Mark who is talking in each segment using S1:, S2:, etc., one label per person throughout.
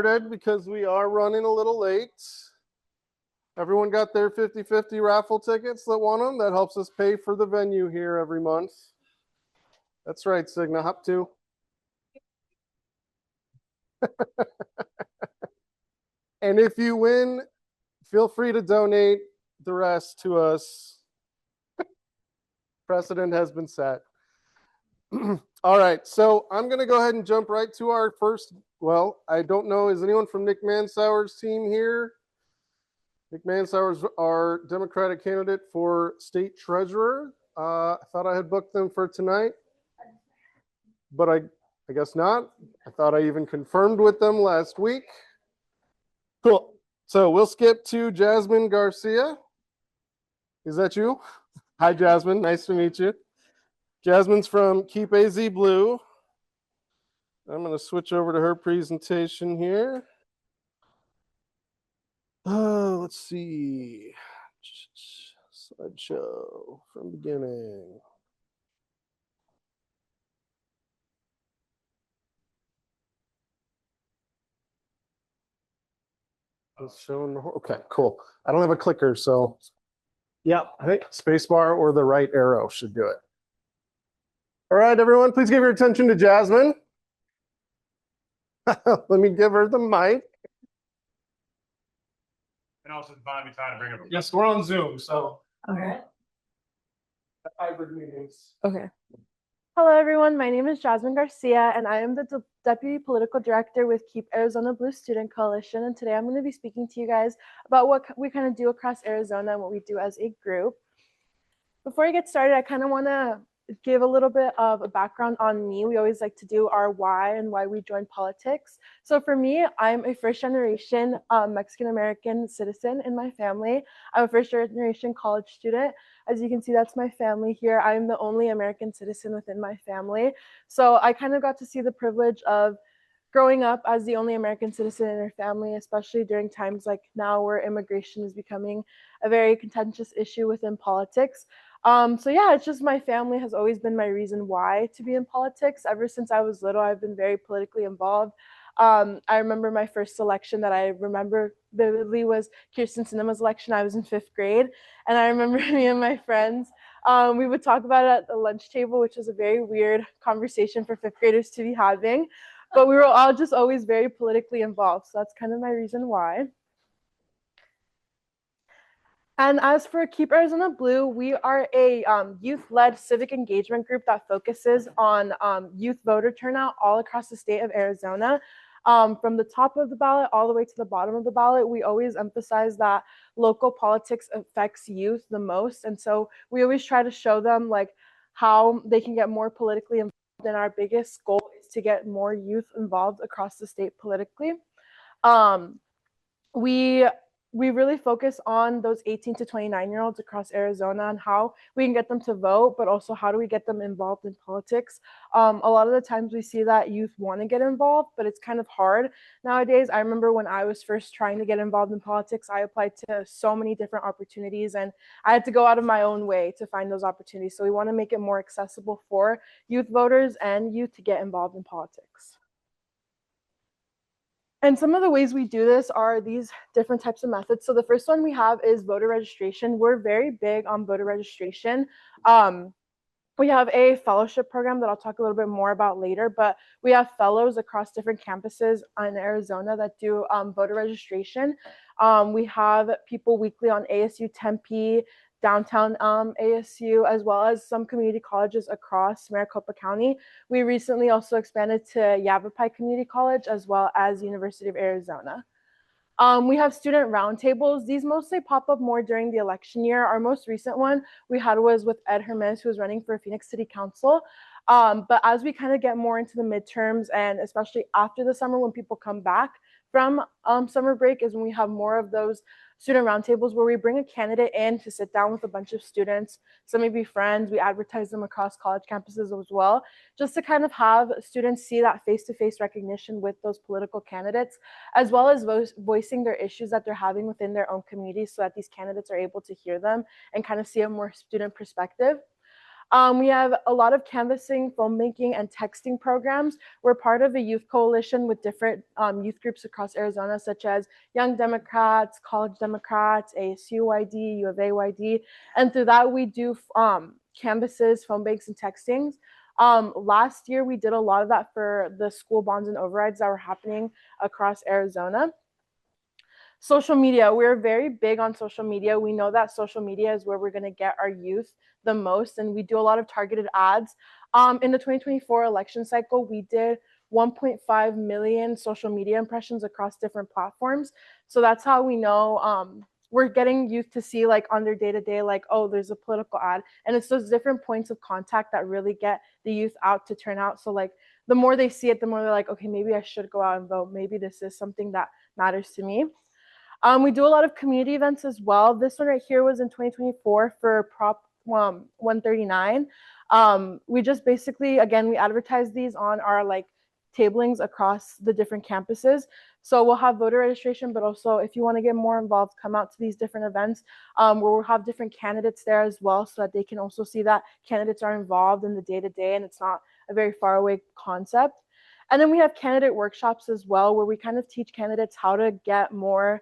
S1: started because we are running a little late. Everyone got their 50/50 raffle tickets that won them. That helps us pay for the venue here every month. That's right, Signa, hop to. And if you win, feel free to donate the rest to us. Precedent has been set. All right, so I'm going to go ahead and jump right to our first. Well, I don't know. Is anyone from Nick Mansauer's team here? Nick Mansauer's our Democratic candidate for state treasurer. I thought I had booked them for tonight, but I guess not. I thought I even confirmed with them last week. Cool. So we'll skip to Jasmine Garcia. Is that you? Hi, Jasmine. Nice to meet you. Jasmine's from Keep AZ Blue. I'm going to switch over to her presentation here. Let's see. Slideshow from beginning. It's showing. Okay, cool. I don't have a clicker, so yeah, I think spacebar or the right arrow should do it. All right, everyone, please give your attention to Jasmine. Let me give her the mic.
S2: And also find me time to bring up.
S1: Yes, we're on Zoom, so.
S3: Okay.
S1: Hybrid meetings.
S3: Okay. Hello, everyone. My name is Jasmine Garcia, and I am the Deputy Political Director with Keep Arizona Blue Student Coalition. And today I'm going to be speaking to you guys about what we kind of do across Arizona and what we do as a group. Before I get started, I kind of want to give a little bit of a background on me. We always like to do our why and why we joined politics. So for me, I'm a first-generation Mexican-American citizen in my family. I'm a first-generation college student. As you can see, that's my family here. I'm the only American citizen within my family. So I kind of got to see the privilege of growing up as the only American citizen in our family, especially during times like now where immigration is becoming a very contentious issue within politics. So yeah, it's just my family has always been my reason why to be in politics. Ever since I was little, I've been very politically involved. I remember my first election that I remember vividly was Kirsten Sinema's election. I was in 5th grade, and I remember me and my friends, we would talk about it at the lunch table, which was a very weird conversation for 5th graders to be having, but we were all just always very politically involved. So that's kind of my reason why. And as for Keep Arizona Blue, we are a youth-led civic engagement group that focuses on youth voter turnout all across the state of Arizona. From the top of the ballot all the way to the bottom of the ballot, we always emphasize that local politics affects youth the most. And so we always try to show them like how they can get more politically involved. And our biggest goal is to get more youth involved across the state politically. We really focus on those 18 to 29-year-olds across Arizona and how we can get them to vote, but also how do we get them involved in politics. A lot of the times we see that youth want to get involved, but it's kind of hard nowadays. I remember when I was first trying to get involved in politics, I applied to so many different opportunities and I had to go out of my own way to find those opportunities. So we want to make it more accessible for youth voters and youth to get involved in politics. And some of the ways we do this are these different types of methods. So the first one we have is voter registration. We're very big on voter registration. We have a fellowship program that I'll talk a little bit more about later, but we have fellows across different campuses in Arizona that do voter registration. We have people weekly on ASU Tempe, downtown ASU, as well as some community colleges across Maricopa County. We recently also expanded to Yavapai Community College, as well as University of Arizona. We have student roundtables. These mostly pop up more during the election year. Our most recent one we had was with Ed Hermes, who was running for Phoenix City Council. But as we kind of get more into the midterms, and especially after the summer when people come back from summer break, is when we have more of those student roundtables where we bring a candidate in to sit down with a bunch of students. Some may be friends. We advertise them across college campuses as well, just to kind of have students see that face-to-face recognition with those political candidates, as well as voicing their issues that they're having within their own communities so that these candidates are able to hear them and kind of see a more student perspective. We have a lot of canvassing, filmmaking, and texting programs. We're part of a youth coalition with different youth groups across Arizona, such as Young Democrats, College Democrats, ASUYD, U of AYD. And through that, we do canvasses, phone banks, and textings. Last year, we did a lot of that for the school bonds and overrides that were happening across Arizona. Social media, we're very big on social media. We know that social media is where we're going to get our youth the most, and we do a lot of targeted ads. In the 2024 election cycle, we did 1.5 million social media impressions across different platforms. So that's how we know we're getting youth to see, like, on their day-to-day, like, oh, there's a political ad. And it's those different points of contact that really get the youth out to turn out. So, like, the more they see it, the more they're like, okay, maybe I should go out and vote. Maybe this is something that matters to me. We do a lot of community events as well. This one right here was in 2024 for Prop 139. We just basically, again, we advertise these on our like tablings across the different campuses. So we'll have voter registration, but also if you want to get more involved, come out to these different events where we'll have different candidates there as well, so that they can also see that candidates are involved in the day-to-day and it's not a very far away concept. And then we have candidate workshops as well, where we kind of teach candidates how to get more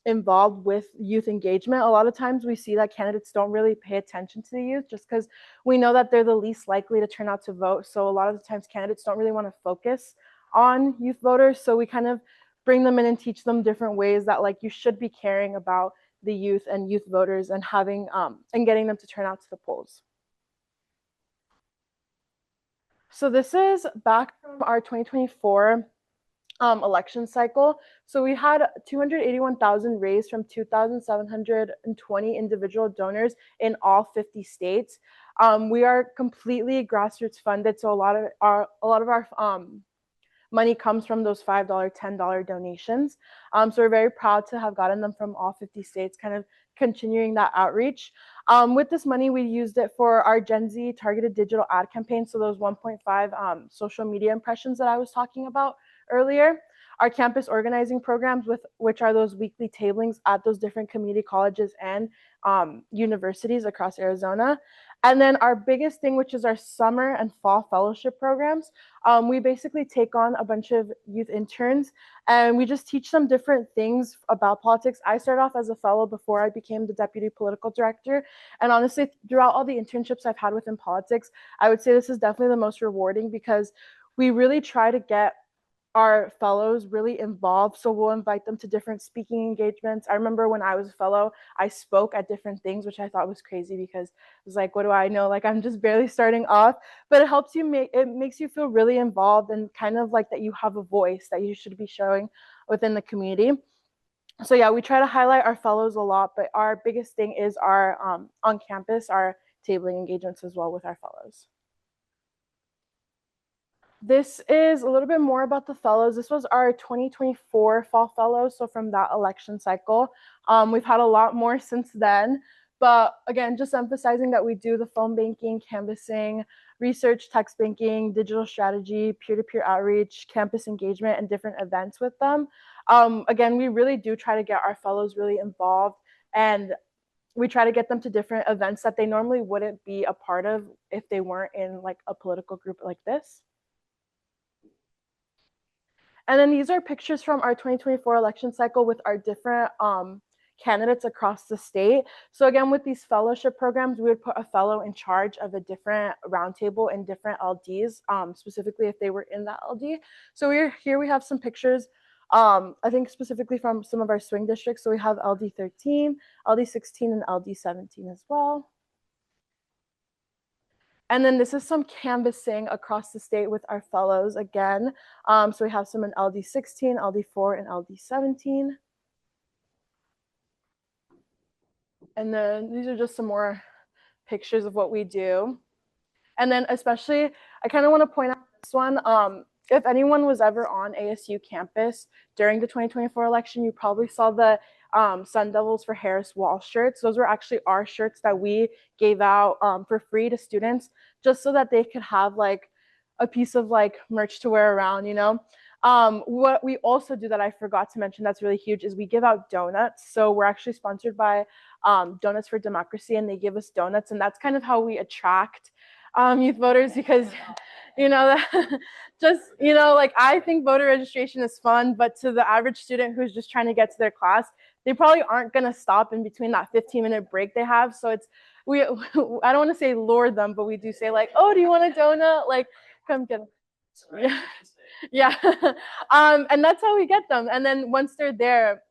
S3: involved with youth engagement. A lot of times we see that candidates don't really pay attention to the youth just because we know that they're the least likely to turn out to vote. So a lot of the times candidates don't really want to focus on youth voters. So we kind of bring them in and teach them different ways that, like, you should be caring about the youth and youth voters and having and getting them to turn out to the polls. So this is back from our 2024 election cycle. So we had 281,000 raised from 2,720 individual donors in all 50 states. We are completely grassroots funded, so a lot of our money comes from those $5, $10 donations. So we're very proud to have gotten them from all 50 states, kind of continuing that outreach. With this money, we used it for our Gen Z targeted digital ad campaign. So those 1.5 social media impressions that I was talking about earlier, our campus organizing programs, which are those weekly tablings at those different community colleges and universities across Arizona. And then our biggest thing, which is our summer and fall fellowship programs. We basically take on a bunch of youth interns and we just teach them different things about politics. I started off as a fellow before I became the deputy political director. And honestly, throughout all the internships I've had within politics, I would say this is definitely the most rewarding because we really try to get our fellows really involved. So we'll invite them to different speaking engagements. I remember when I was a fellow, I spoke at different things, which I thought was crazy because it was like, what do I know? Like, I'm just barely starting off, but it helps you it makes you feel really involved and kind of like that you have a voice that you should be showing within the community. So yeah, we try to highlight our fellows a lot, but our biggest thing is our on campus, our tabling engagements as well with our fellows. This is a little bit more about the fellows. This was our 2024 fall fellows, so from that election cycle. We've had a lot more since then, but again, just emphasizing that we do the phone banking, canvassing, research, text banking, digital strategy, peer-to-peer outreach, campus engagement, and different events with them. Again, we really do try to get our fellows really involved, and we try to get them to different events that they normally wouldn't be a part of if they weren't in like a political group like this. And then these are pictures from our 2024 election cycle with our different candidates across the state. So again, with these fellowship programs, we would put a fellow in charge of a different roundtable in different LDs, specifically if they were in that LD. So we have some pictures, I think specifically from some of our swing districts. So we have LD 13, LD 16, and LD 17 as well. And then this is some canvassing across the state with our fellows again. So we have some in LD 16, LD 4, and LD 17. And then these are just some more pictures of what we do. And then especially, I kind of want to point out this one. If anyone was ever on ASU campus during the 2024 election, you probably saw the Sun Devils for Harris wall shirts. Those were actually our shirts that we gave out for free to students, just so that they could have like a piece of like merch to wear around, you know. What we also do that I forgot to mention that's really huge is we give out donuts. So we're actually sponsored by Donuts for Democracy, and they give us donuts, and that's kind of how we attract youth voters, because just like, I think voter registration is fun, but to the average student who's just trying to get to their class, they probably aren't going to stop in between that 15-minute break they have. So I don't want to say lure them, but we do say like, oh, do you want a donut? Like, come get them. Yeah. Yeah. And that's how we get them. And then once they're there,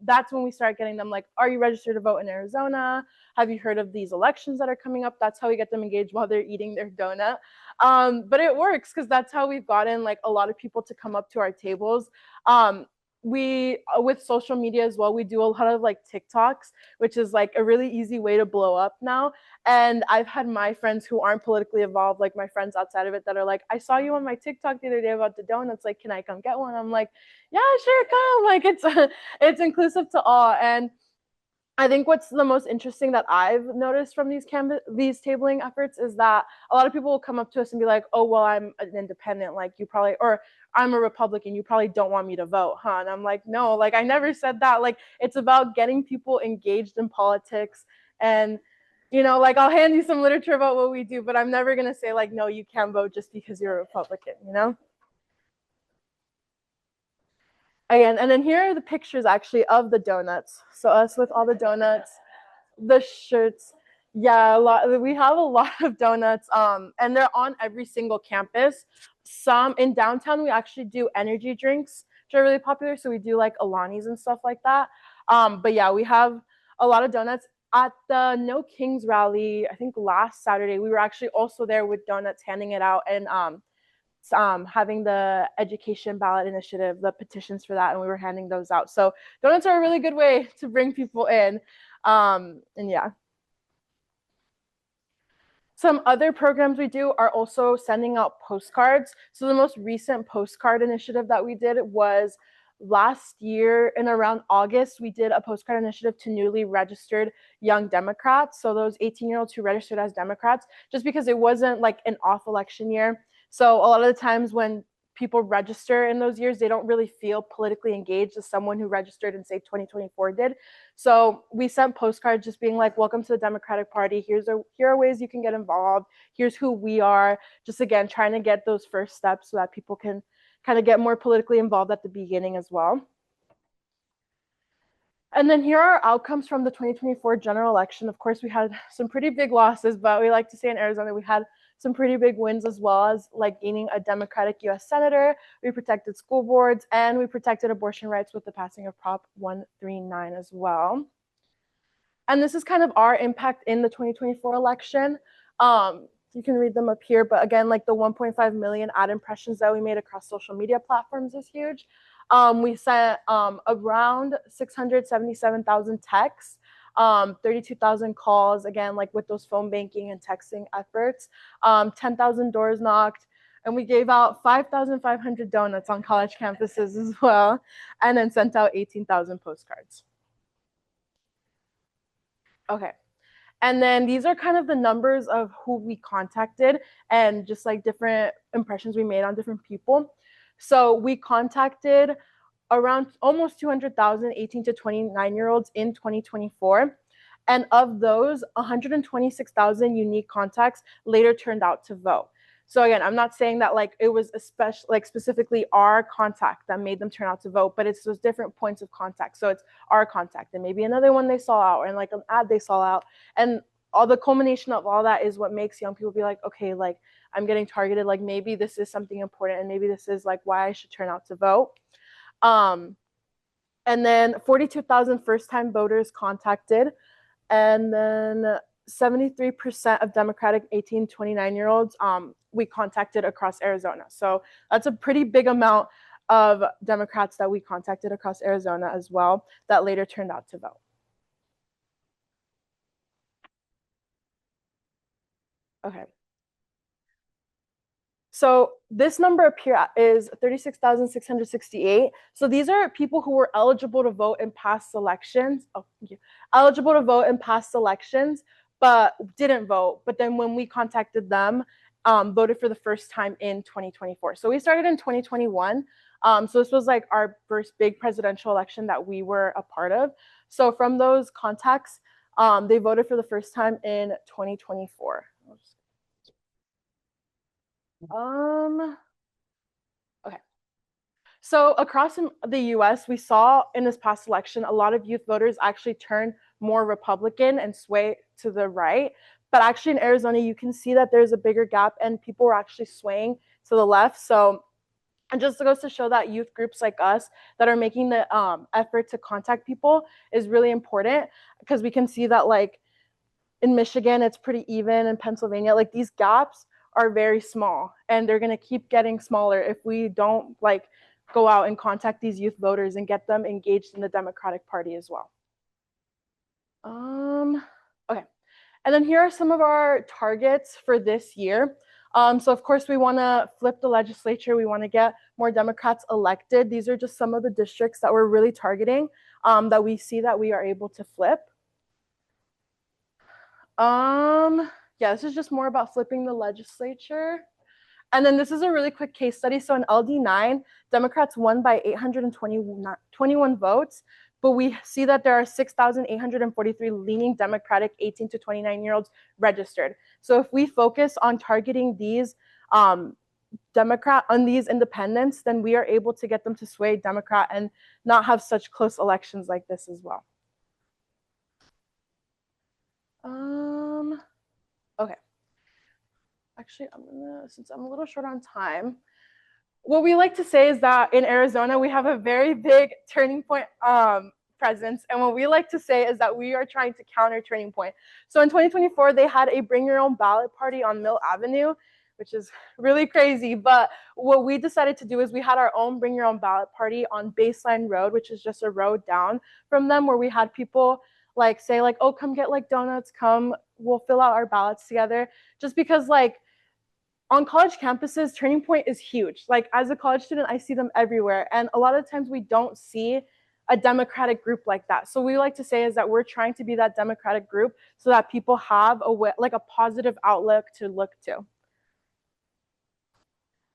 S3: that's when we start getting them like, are you registered to vote in Arizona? Have you heard of these elections that are coming up? That's how we get them engaged while they're eating their donut. But it works, because that's how we've gotten like a lot of people to come up to our tables. We, with social media as well, we do a lot of like TikToks, which is like a really easy way to blow up now. And I've had my friends who aren't politically involved, like my friends outside of it, that are like, I saw you on my TikTok the other day about the donuts, like, can I come get one? I'm like, yeah, sure, come. Like, it's inclusive to all. And I think what's the most interesting that I've noticed from these tabling efforts is that a lot of people will come up to us and be like, oh, well, I'm an independent, like you probably, or I'm a Republican, you probably don't want me to vote, huh? And I'm like, no, like I never said that. Like, it's about getting people engaged in politics. And like, I'll hand you some literature about what we do, but I'm never going to say like, no, you can't vote just because you're a Republican, Again, and then here are the pictures actually of the donuts. So us with all the donuts, the shirts. Yeah, we have a lot of donuts, and they're on every single campus. Some in downtown, we actually do energy drinks, which are really popular. So we do like Alani's and stuff like that. But yeah, we have a lot of donuts. At the No Kings rally, I think last Saturday, we were actually also there with donuts, handing it out, and having the education ballot initiative, the petitions for that, and we were handing those out. So donuts are a really good way to bring people in. And yeah. Some other programs we do are also sending out postcards. So the most recent postcard initiative that we did was last year in around August. We did a postcard initiative to newly registered young Democrats. So those 18-year-olds who registered as Democrats, just because it wasn't like an off election year. So a lot of the times when people register in those years, they don't really feel politically engaged as someone who registered in, say, 2024 did. So we sent postcards just being like, welcome to the Democratic Party. Here are ways you can get involved. Here's who we are. Just again, trying to get those first steps so that people can kind of get more politically involved at the beginning as well. And then here are outcomes from the 2024 general election. Of course, we had some pretty big losses, but we like to say in Arizona, we had some pretty big wins, as well as like gaining a Democratic U.S. Senator. We protected school boards, and we protected abortion rights with the passing of Prop 139 as well. And this is kind of our impact in the 2024 election. You can read them up here, but again, like the 1.5 million ad impressions that we made across social media platforms is huge. We sent around 677,000 texts, 32,000 calls, again, like with those phone banking and texting efforts, 10,000 doors knocked, and we gave out 5,500 donuts on college campuses as well, and then sent out 18,000 postcards. Okay. And then these are kind of the numbers of who we contacted and just like different impressions we made on different people. So we contacted around almost 200,000 18 to 29-year-olds in 2024. And of those, 126,000 unique contacts later turned out to vote. So again, I'm not saying that like it was specifically our contact that made them turn out to vote, but it's those different points of contact. So it's our contact and maybe another one they saw out, and like an ad they saw out, and all the culmination of all that is what makes young people be like, okay, like I'm getting targeted, like maybe this is something important, and maybe this is like why I should turn out to vote. And then 42,000 first-time voters contacted, and then 73% of Democratic 18 to 29-year-olds we contacted across Arizona. So that's a pretty big amount of Democrats that we contacted across Arizona as well that later turned out to vote. Okay. So this number up here is 36,668. So these are people who were eligible to vote in past elections. Oh, thank you. Eligible to vote in past elections, but didn't vote. But then when we contacted them, voted for the first time in 2024. So we started in 2021. So this was like our first big presidential election that we were a part of. So from those contacts, they voted for the first time in 2024. Okay. So across the US, we saw in this past election, a lot of youth voters actually turn more Republican and sway to the right. But actually in Arizona, you can see that there's a bigger gap and people were actually swaying to the left. So it just goes to show that youth groups like us that are making the effort to contact people is really important, because we can see that like in Michigan, it's pretty even. In Pennsylvania, like these gaps are very small and they're going to keep getting smaller if we don't like go out and contact these youth voters and get them engaged in the Democratic Party as well. Okay. And then here are some of our targets for this year. So of course we want to flip the legislature. We want to get more Democrats elected. These are just some of the districts that we're really targeting, that we see that we are able to flip. Yeah, this is just more about flipping the legislature. And then this is a really quick case study. So in LD9, Democrats won by 821 votes, but we see that there are 6,843 leaning Democratic 18 to 29-year-olds registered. So if we focus on targeting these these independents, then we are able to get them to sway Democrat and not have such close elections like this as well. Okay. Actually, since I'm a little short on time, what we like to say is that in Arizona, we have a very big Turning Point presence. And what we like to say is that we are trying to counter Turning Point. So in 2024, they had a bring your own ballot party on Mill Avenue, which is really crazy. But what we decided to do is we had our own bring your own ballot party on Baseline Road, which is just a road down from them, where we had people like say like, oh, come get like donuts, come, we'll fill out our ballots together. Just because like on college campuses, Turning Point is huge. Like as a college student, I see them everywhere. And a lot of times we don't see a Democratic group like that. So we like to say is that we're trying to be that Democratic group so that people have a positive outlook to look to.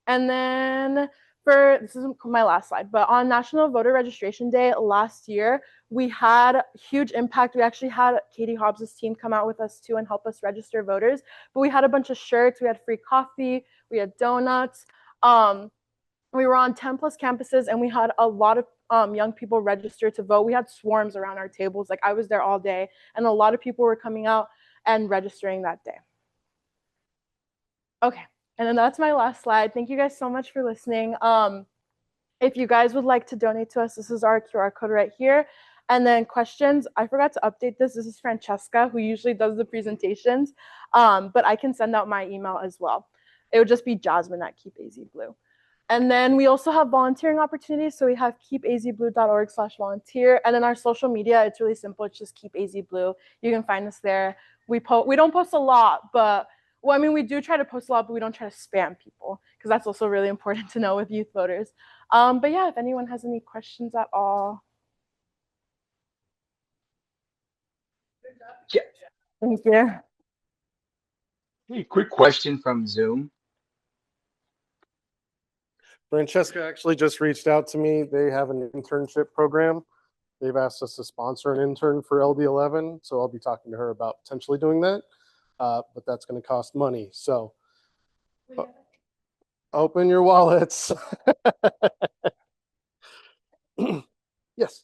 S3: And then this is my last slide, but on National Voter Registration Day last year, we had huge impact. We actually had Katie Hobbs' team come out with us too and help us register voters. But we had a bunch of shirts, we had free coffee, we had donuts. We were on 10 plus campuses and we had a lot of young people register to vote. We had swarms around our tables. Like I was there all day and a lot of people were coming out and registering that day. Okay. And then that's my last slide. Thank you guys so much for listening. If you guys would like to donate to us, this is our QR code right here. And then questions, I forgot to update this. This is Francesca, who usually does the presentations, but I can send out my email as well. It would just be jasmine@keepazblue. And then we also have volunteering opportunities. So we have keepazblue.org/volunteer. And then our social media, it's really simple. It's just keepazblue. You can find us there. We don't post a lot, but well, I mean, we do try to post a lot, but we don't try to spam people because that's also really important to know with youth voters. But yeah, if anyone has any questions at all.
S4: Yeah.
S3: Thank you.
S4: Hey, quick question from Zoom.
S1: Francesca actually just reached out to me. They have an internship program. They've asked us to sponsor an intern for LD11, so I'll be talking to her about potentially doing that. But that's going to cost money. So open your wallets. Yes.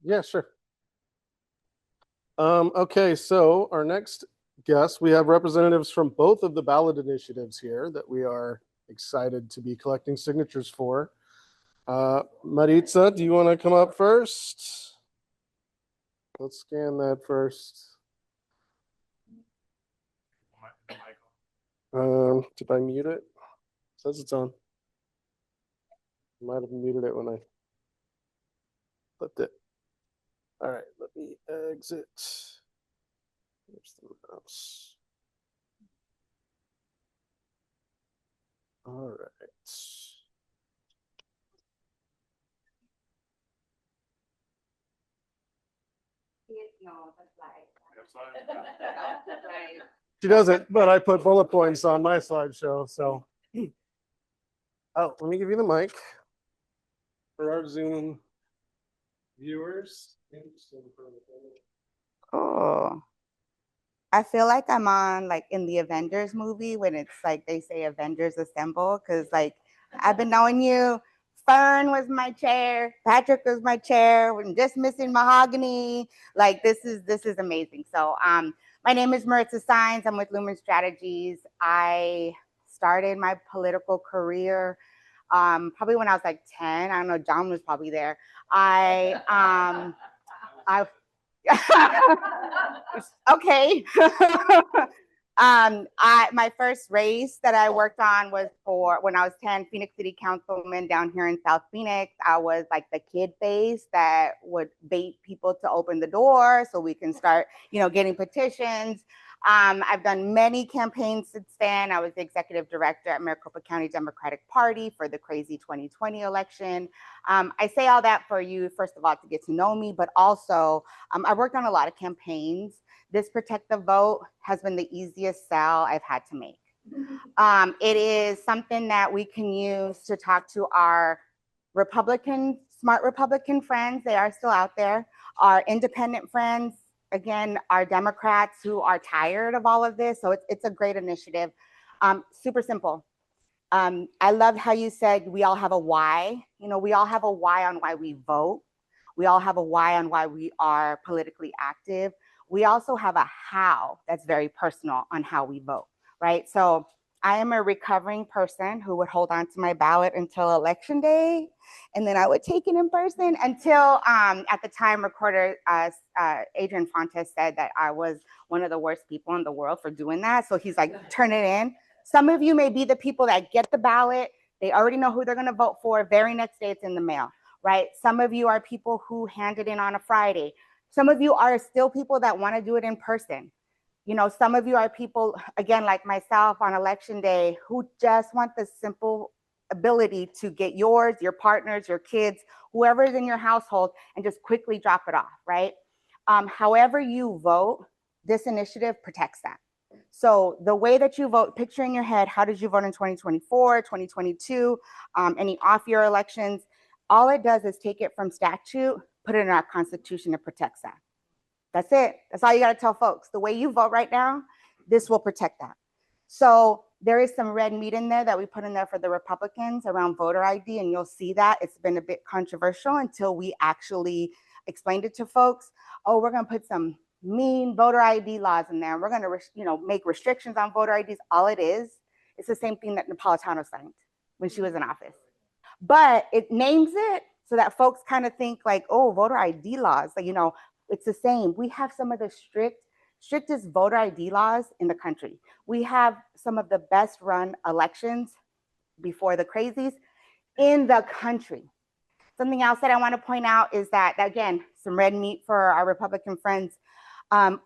S1: Yeah, sure. Okay, so our next guest, we have representatives from both of the ballot initiatives here that we are excited to be collecting signatures for. Maritza, do you want to come up first? Let's scan that first. Did I mute it? It says it's on. I might have muted it when I flipped it. All right, let me exit. There's the mouse. All right.
S5: No, the slide. The slide.
S1: She doesn't, but I put bullet points on my slideshow. So, oh, let me give you the mic for our Zoom viewers.
S5: Oh, I feel like I'm on like in the Avengers movie when it's like they say Avengers Assemble, because like I've been knowing you. Fern was my chair, Patrick was my chair, we're just missing Mahogany. Like this is amazing. So my name is Maritza Saenz. I'm with Lumen Strategies. I started my political career probably when I was like 10. I don't know, John was probably there. I okay. My first race that I worked on was for when I was 10, Phoenix City Councilman down here in South Phoenix. I was like the kid face that would bait people to open the door so we can start, getting petitions. I've done many campaigns since then. I was the executive director at Maricopa County Democratic Party for the crazy 2020 election. I say all that for you, first of all, to get to know me, but also I worked on a lot of campaigns. This Protect the Vote has been the easiest sell I've had to make. It is something that we can use to talk to our smart Republican friends. They are still out there. Our independent friends, again, our Democrats who are tired of all of this. So it's a great initiative. Super simple. I loved how you said we all have a why. We all have a why on why we vote. We all have a why on why we are politically active. We also have a how that's very personal on how we vote, right? So I am a recovering person who would hold on to my ballot until election day, and then I would take it in person until at the time Recorder Adrian Fontes said that I was one of the worst people in the world for doing that. So he's like, turn it in. Some of you may be the people that get the ballot. They already know who they're going to vote for. Very next day, it's in the mail, right? Some of you are people who hand it in on a Friday. Some of you are still people that want to do it in person. Some of you are people, again, like myself on election day, who just want the simple ability to get yours, your partners, your kids, whoever is in your household, and just quickly drop it off, right? However you vote, this initiative protects that. So the way that you vote, picture in your head, how did you vote in 2024, 2022, any off-year elections? All it does is take it from statute, put it in our Constitution, and protects that. That's it. That's all you got to tell folks. The way you vote right now, this will protect that. So there is some red meat in there that we put in there for the Republicans around voter ID, and you'll see that it's been a bit controversial until we actually explained it to folks. Oh, we're going to put some mean voter ID laws in there. We're going to, make restrictions on voter IDs. All it is, it's the same thing that Napolitano signed when she was in office. But it names it so that folks kind of think like, oh, voter ID laws, like, it's the same. We have some of the strictest voter ID laws in the country. We have some of the best run elections before the crazies in the country. Something else that I want to point out is that, again, some red meat for our Republican friends.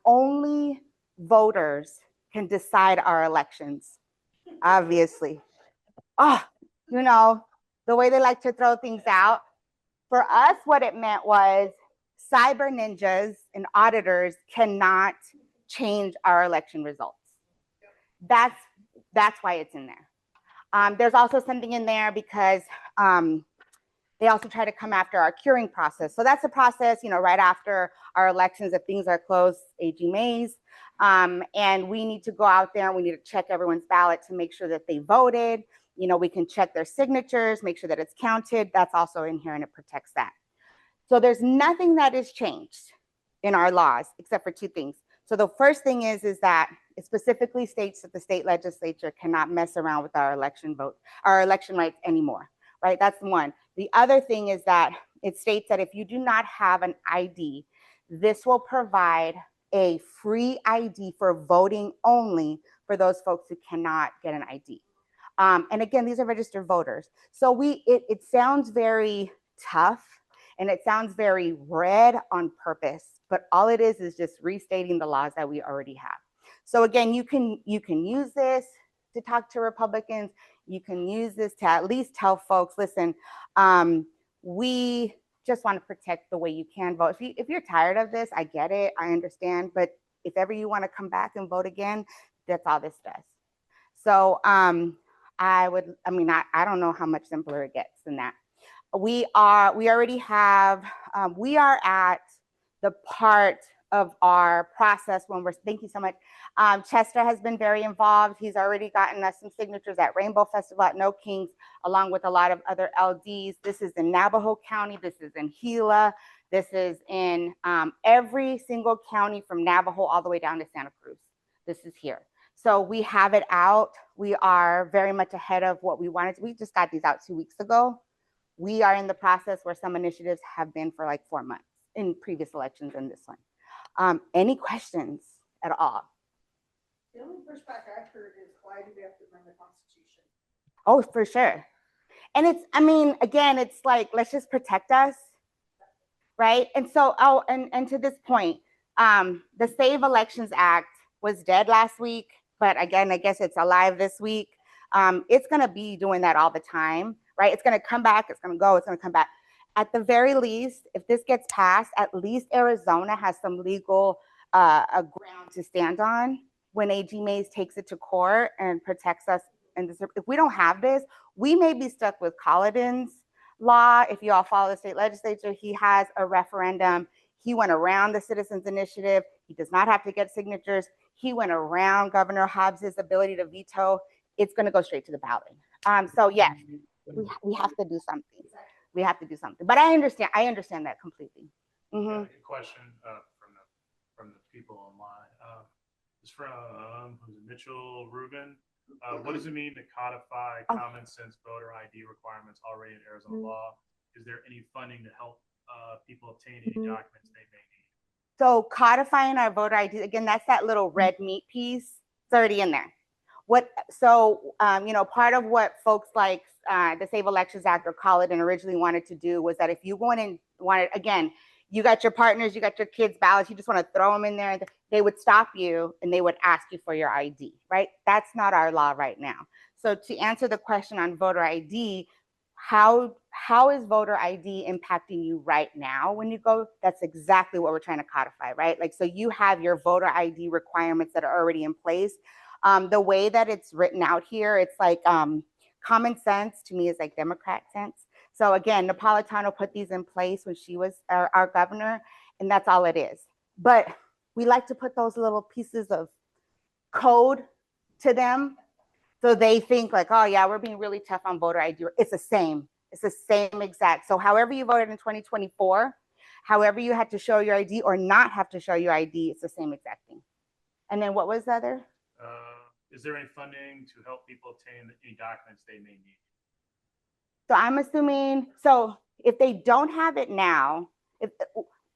S5: Only voters can decide our elections, obviously. The way they like to throw things out. For us, what it meant was cyber ninjas and auditors cannot change our election results. That's why it's in there. There's also something in there because they also try to come after our curing process. So that's the process, right after our elections, if things are closed, AG Mays. And we need to go out there and we need to check everyone's ballot to make sure that they voted. We can check their signatures, make sure that it's counted. That's also in here and it protects that. So there's nothing that has changed in our laws except for two things. So the first thing is that it specifically states that the state legislature cannot mess around with our election rights anymore, right? That's one. The other thing is that it states that if you do not have an ID, this will provide a free ID for voting only for those folks who cannot get an ID. And again, these are registered voters. So it sounds very tough and it sounds very red on purpose, but all it is just restating the laws that we already have. So again, you can use this to talk to Republicans. You can use this to at least tell folks, listen, we just want to protect the way you can vote. If you're tired of this, I get it, I understand, but if ever you want to come back and vote again, That's all this does. So I don't know how much simpler it gets than that. We are at the part of our process when thank you so much. Chester has been very involved. He's already gotten us some signatures at Rainbow Festival at No Kings, along with a lot of other LDs. This is in Navajo County. This is in Gila. This is in every single county from Navajo all the way down to Santa Cruz. This is here. So we have it out. We are very much ahead of what we wanted. We just got these out 2 weeks ago. We are in the process where some initiatives have been for like 4 months in previous elections and this one. Any questions at all?
S6: The only pushback I've heard is, why do we have to amend the Constitution?
S5: Oh, for sure. And it's, I mean, again, it's like, let's just protect us, right? And so, and to this point, the Save Elections Act was dead last week, but again, I guess it's alive this week. It's gonna be doing that all the time, right? It's gonna come back, it's gonna go, it's gonna come back. At the very least, if this gets passed, at least Arizona has some legal a ground to stand on when AG Mays takes it to court and protects us. And if we don't have this, we may be stuck with Collins law. If you all follow the state legislature, he has a referendum. He went around the Citizens Initiative. He does not have to get signatures. He went around Governor Hobbs's ability to veto. It's going to go straight to the ballot. So yes, we have to do something. We have to do something. But I understand that completely.
S2: Yeah, a question from the people online. It's from who's it, Mitchell Rubin. What does it mean to codify common sense voter ID requirements already in Arizona law? Is there any funding to help people obtain any documents they may need?
S5: So codifying our voter ID, again, that's that little red meat piece. It's already in there. Part of what folks like the Save Elections Act or Call It and originally wanted to do was that if you go in and wanted, again, you got your partners, you got your kids' ballots, you just want to throw them in there, they would stop you and they would ask you for your ID, right? That's not our law right now. So to answer the question on voter ID, how is voter ID impacting you right now when you go? That's exactly what we're trying to codify, right? Like, so you have your voter ID requirements that are already in place. The way that it's written out here, it's like common sense to me is like Democrat sense. So again, Napolitano put these in place when she was our governor, and that's all it is. But we like to put those little pieces of code to them so they think like, oh yeah, we're being really tough on voter ID. It's the same. It's the same exact. So however you voted in 2024, however you had to show your ID or not have to show your ID, it's the same exact thing. And then what was the other?
S2: Is there any funding to help people obtain any documents they may need?
S5: So I'm assuming, so if they don't have it now,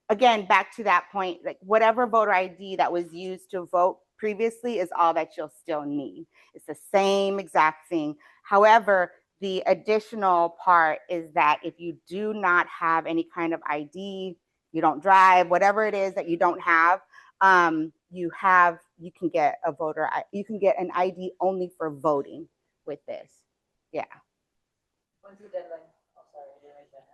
S5: again, back to that point, like whatever voter ID that was used to vote previously is all that you'll still need. It's the same exact thing. However, the additional part is that if you do not have any kind of ID, you don't drive, whatever it is that you don't have, you can get a you can get an ID only for voting with this. Yeah.
S6: When's the deadline? Oh, sorry, I didn't write that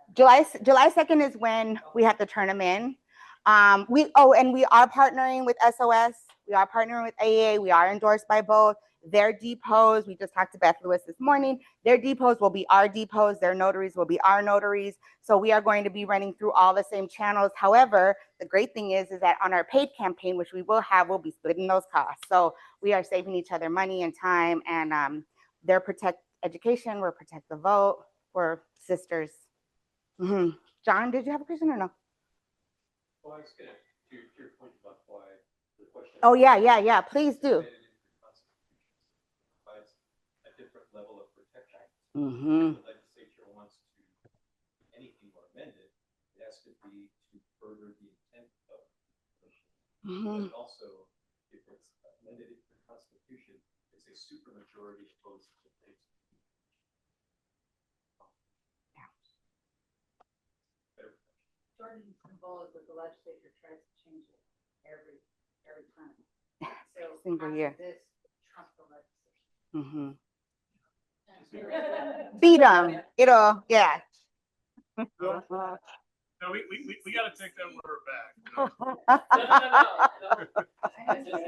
S6: down.
S5: July 2nd is when we have to turn them in. And we are partnering with SOS. We are partnering with AA. We are endorsed by both. Their depots, we just talked to Beth Lewis this morning. Their depots will be our depots. Their notaries will be our notaries. So we are going to be running through all the same channels. However, the great thing is that on our paid campaign, which we will have, we'll be splitting those costs. So we are saving each other money and time, and they're protect education, we're protect the vote, we're sisters. John, did you have a question or no?
S7: Well, I was going to your point about why the question.
S5: Oh, yeah, please do.
S7: Provides a different level of protection.
S5: Mm-hmm.
S7: The legislature wants to anything or amend it, it has to be to further the intent of the
S5: Mm-hmm.
S7: But also, if it's amended into the Constitution, it's a supermajority opposed to the
S6: Jordan's involved with the legislature tries to change it every time. So
S5: Single
S6: after
S5: year.
S6: This Trump the legislature.
S5: Mm-hmm. Beat them. Yeah.
S2: No, we got to take that word back.
S6: I know.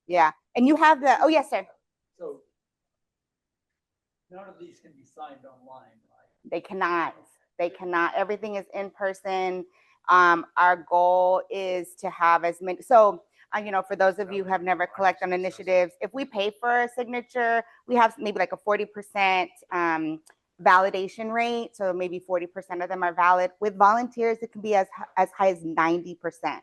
S5: Yeah. And you have the, oh, yes, sir.
S8: So none of these can be signed online, right?
S5: They cannot. They cannot. Everything is in person. Our goal is to have as many. So, for those of you who have never collected on initiatives, if we pay for a signature, we have maybe like a 40% validation rate. So maybe 40% of them are valid. With volunteers, it can be as high as 90%.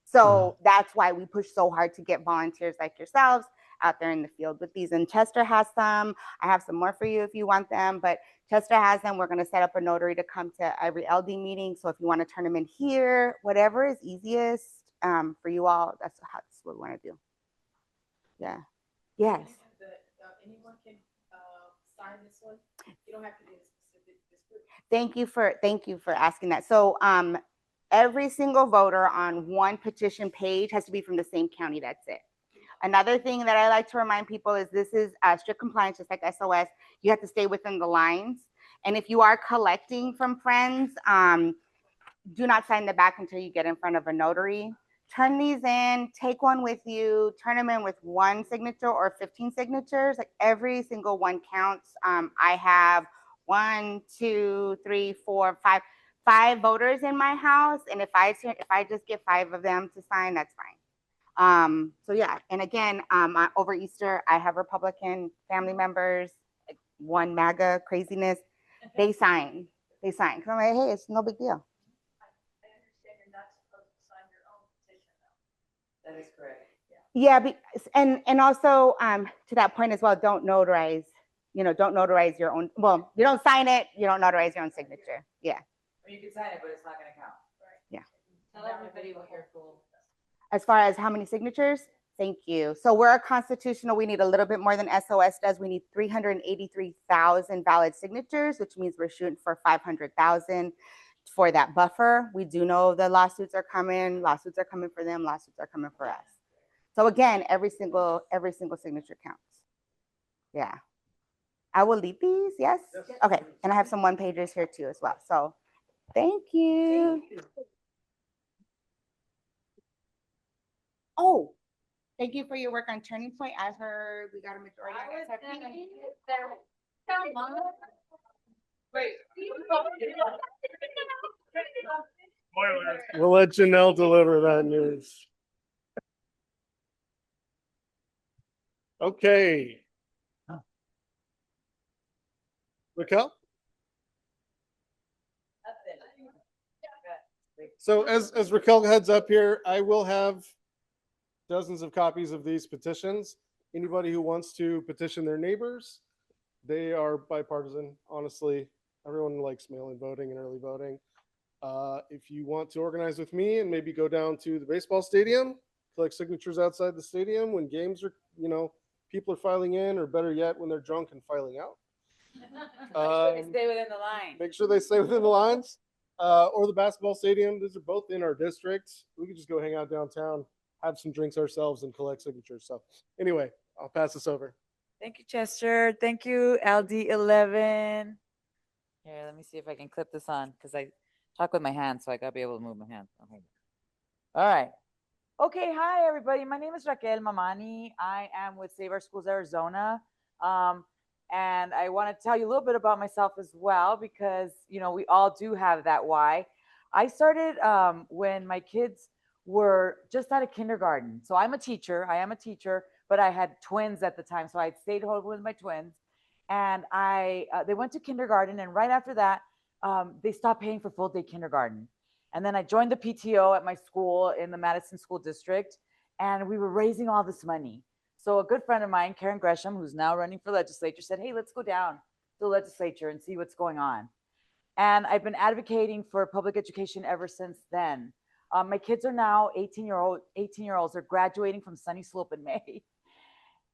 S5: So that's why we push so hard to get volunteers like yourselves out there in the field with these. And Chester has some. I have some more for you if you want them, but Chester has them. We're going to set up a notary to come to every LD meeting. So if you want to turn them in here, whatever is easiest for you all, that's what we want to do. Yeah. Yes.
S6: Anyone can sign this one. You don't have to be a specific district.
S5: Thank you for asking that. So every single voter on one petition page has to be from the same county. That's it. Another thing that I like to remind people is this is strict compliance, just like SOS. You have to stay within the lines. And if you are collecting from friends, do not sign the back until you get in front of a notary. Turn these in, take one with you, turn them in with one signature or 15 signatures. Like every single one counts. I have 1, 2, 3, 4, 5 voters in my house. And if I just get 5 of them to sign, that's fine. So yeah, and again, over Easter, I have Republican family members, like one MAGA craziness. They sign. Cause I'm like, hey, it's no big deal.
S6: I understand you're not supposed to sign your own petition though.
S9: That is correct.
S5: Yeah, and also to that point as well, don't notarize. Don't notarize your own. Well, you don't sign it. You don't notarize your own signature. Yeah.
S9: Or you can sign it, but it's not going to count.
S5: Yeah.
S9: Tell everybody what your goal.
S5: As far as how many signatures? Thank you. So we're a constitutional. We need a little bit more than SOS does. We need 383,000 valid signatures, which means we're shooting for 500,000 for that buffer. We do know the lawsuits are coming. Lawsuits are coming for them. Lawsuits are coming for us. So again, every single signature counts. Yeah. I will leave these. Yes. Okay. And I have some 1-pagers here too as well. So thank you. Oh, thank you for your work on Turning Point. I heard we got a majority on SRP.
S9: Wait.
S2: Spoilers.
S1: We'll let Janelle deliver that news. Okay. Raquel? So as Raquel heads up here, I will have dozens of copies of these petitions. Anybody who wants to petition their neighbors, they are bipartisan. Honestly, everyone likes mail-in voting and early voting. If you want to organize with me and maybe go down to the baseball stadium, collect signatures outside the stadium when games are, people are filing in, or better yet, when they're drunk and filing out.
S9: Stay within the line.
S1: Make sure they stay within the lines. Or the basketball stadium. Those are both in our district. We could just go hang out downtown, have some drinks ourselves, and collect signatures. So anyway, I'll pass this over.
S9: Thank you, Chester. Thank you, LD11. Here, let me see if I can clip this on because I talk with my hands, so I gotta be able to move my hands. Okay. All right. Okay, hi everybody. My name is Raquel Mamani. I am with Save Our Schools Arizona. And I want to tell you a little bit about myself as well, because, we all do have that why. I started when my kids were just out of kindergarten. So I am a teacher, but I had twins at the time. So I stayed home with my twins, and they went to kindergarten. And right after that, they stopped paying for full day kindergarten. And then I joined the PTO at my school in the Madison School District, and we were raising all this money. So a good friend of mine, Karen Gresham, who's now running for legislature, said, hey, let's go down to the legislature and see what's going on. And I've been advocating for public education ever since then. My kids are now 18-year-olds. They're graduating from Sunny Slope in May.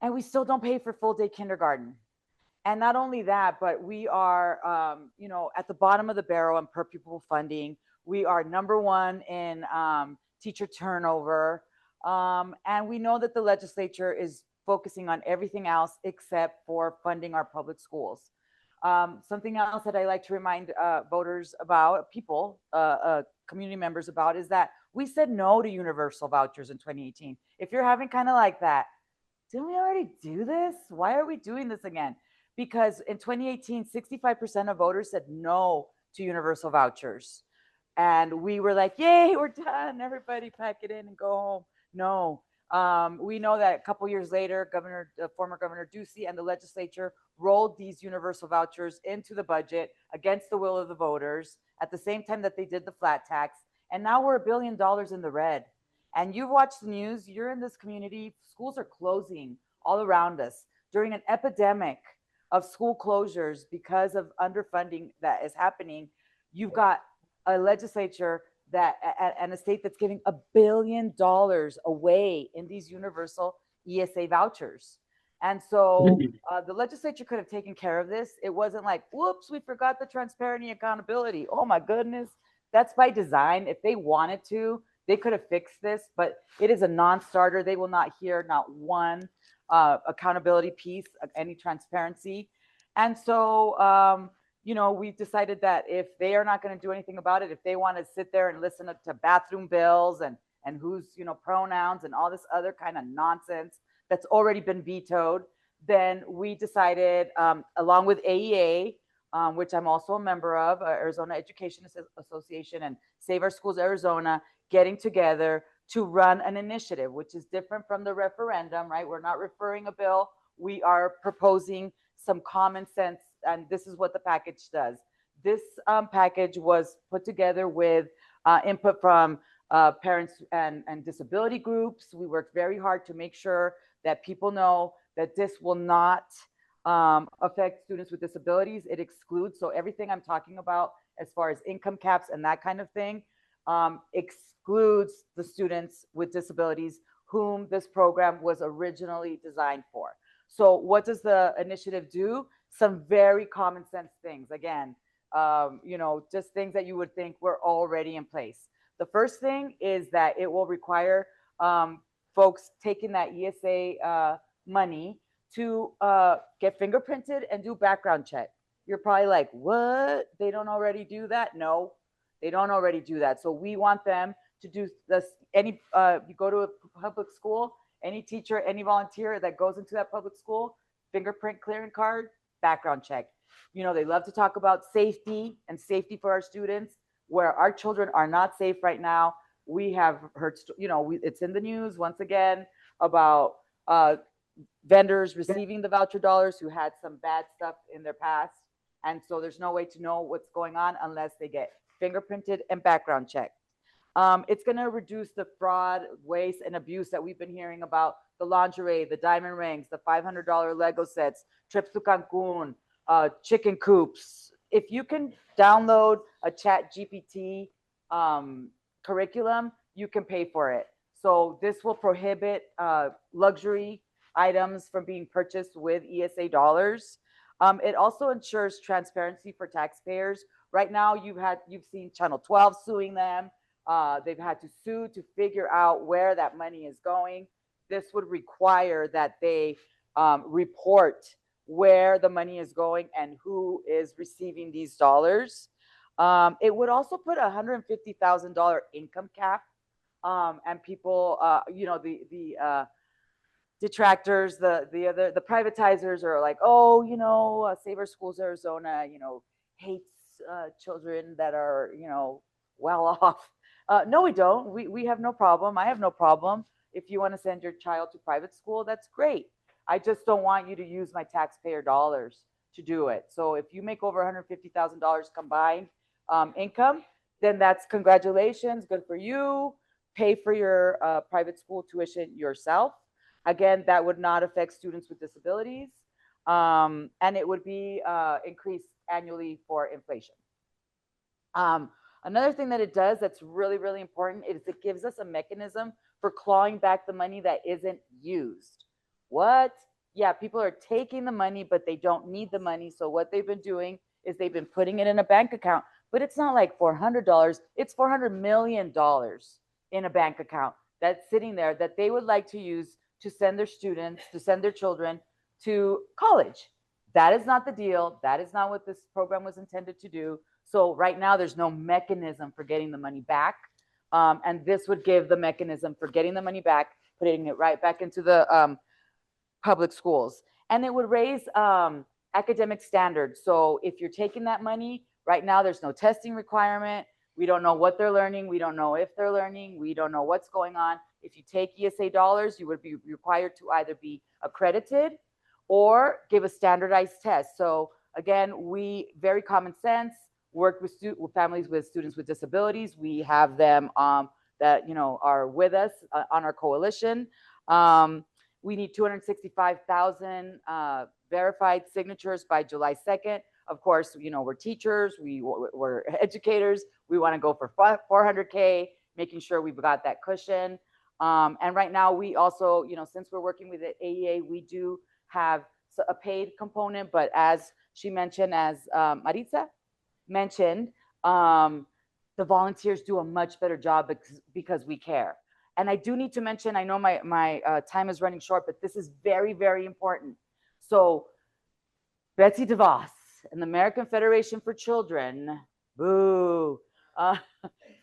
S9: And we still don't pay for full day kindergarten. And not only that, but we are, at the bottom of the barrel in per pupil funding. We are #1 in teacher turnover. And we know that the legislature is focusing on everything else except for funding our public schools. Something else that I like to remind voters about, community members about, is that we said no to universal vouchers in 2018. If you're having kind of like that, didn't we already do this? Why are we doing this again? Because in 2018, 65% of voters said no to universal vouchers. And we were like, yay, we're done. Everybody pack it in and go home. No. We know that a couple years later, former Governor Ducey and the legislature rolled these universal vouchers into the budget against the will of the voters at the same time that they did the flat tax. And now we're $1 billion in the red. And you've watched the news, you're in this community, schools are closing all around us during an epidemic of school closures because of underfunding that is happening. You've got a legislature that and a state that's giving $1 billion away in these universal ESA vouchers. And so the legislature could have taken care of this. It wasn't like, whoops, we forgot the transparency and accountability. Oh my goodness. That's by design. If they wanted to, they could have fixed this, but it is a non-starter. They will not hear not one accountability piece of any transparency. And so, you know, we've decided that if they are not going to do anything about it, if they want to sit there and listen to bathroom bills and who's, you know, pronouns and all this other kind of nonsense that's already been vetoed, then we decided, along with AEA, which I'm also a member of, Arizona Education Association and Save Our Schools Arizona, getting together to run an initiative, which is different from the referendum, right? We're not referring a bill. We are proposing some common sense, and this is what the package does. This package was put together with input from parents and disability groups. We worked very hard to make sure that people know that this will not affect students with disabilities. It excludes, so everything I'm talking about as far as income caps and that kind of thing, excludes the students with disabilities whom this program was originally designed for. So what does the initiative do? Some very common sense things. Again, you know, just things that you would think were already in place. The first thing is that it will require folks taking that ESA money to get fingerprinted and do background check. You're probably like, what? They don't already do that? No, they don't already do that. So we want them to do this. You go to a public school, any teacher, any volunteer that goes into that public school, fingerprint clearing card, background check. You know, they love to talk about safety and safety for our students, where our children are not safe right now. We have heard, you know, it's in the news once again about vendors receiving the voucher dollars who had some bad stuff in their past. And so there's no way to know what's going on unless they get fingerprinted and background checked. It's going to reduce the fraud, waste, and abuse that we've been hearing about: the lingerie, the diamond rings, the $500 Lego sets, trips to Cancun, chicken coops. If you can download a ChatGPT curriculum, you can pay for it. So this will prohibit luxury items from being purchased with ESA dollars. It also ensures transparency for taxpayers. Right now, you've seen Channel 12 suing them. They've had to sue to figure out where that money is going. This would require that they report where the money is going and who is receiving these dollars. It would also put a $150,000 income cap, and people, you know, the detractors, the privatizers are like, oh, you know, Save Our Schools Arizona, you know, hates children that are, you know, well off. No, we don't. We have no problem. I have no problem. If you want to send your child to private school, that's great. I just don't want you to use my taxpayer dollars to do it. So if you make over $150,000 combined income, then that's congratulations, good for you. Pay for your private school tuition yourself. Again, that would not affect students with disabilities, and it would be increased annually for inflation. Another thing that it does that's really, really important is it gives us a mechanism for clawing back the money that isn't used. What? Yeah, people are taking the money, but they don't need the money. So what they've been doing is they've been putting it in a bank account, but it's not like $400. It's $400 million in a bank account that's sitting there that they would like to use to send their students, to send their children to college. That is not the deal. That is not what this program was intended to do. So right now there's no mechanism for getting the money back. And this would give the mechanism for getting the money back, putting it right back into the public schools. And it would raise academic standards. So if you're taking that money, right now there's no testing requirement. We don't know what they're learning. We don't know if they're learning. We don't know what's going on. If you take ESA dollars, you would be required to either be accredited or give a standardized test. So again, we, very common sense, work with families with students with disabilities. We have them that, you know, are with us on our coalition. We need 265,000 verified signatures by July 2nd. Of course, you know, we're teachers, we're educators. We want to go for 400K, making sure we've got that cushion. And right now we also, you know, since we're working with the AEA, we do have a paid component, but as she mentioned, as Maritza mentioned, the volunteers do a much better job because we care. And I do need to mention, I know my time is running short, but this is very, very important. So Betsy DeVos and the American Federation for Children, boo,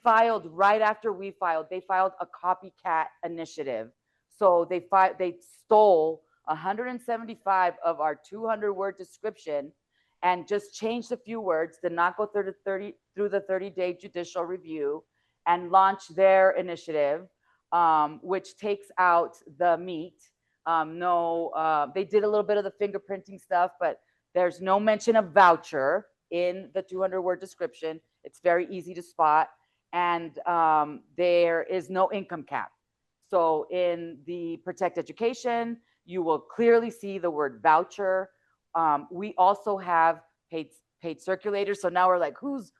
S9: filed right after we filed. They filed a copycat initiative. So they stole 175 of our 200-word description and just changed a few words, did not go through the 30-day judicial review, and launched their initiative, which takes out the meat. They did a little bit of the fingerprinting stuff, but there's no mention of voucher in the 200-word description. It's very easy to spot. And there is no income cap. So in the Protect Education, you will clearly see the word voucher. We also have paid circulators. So now we're like,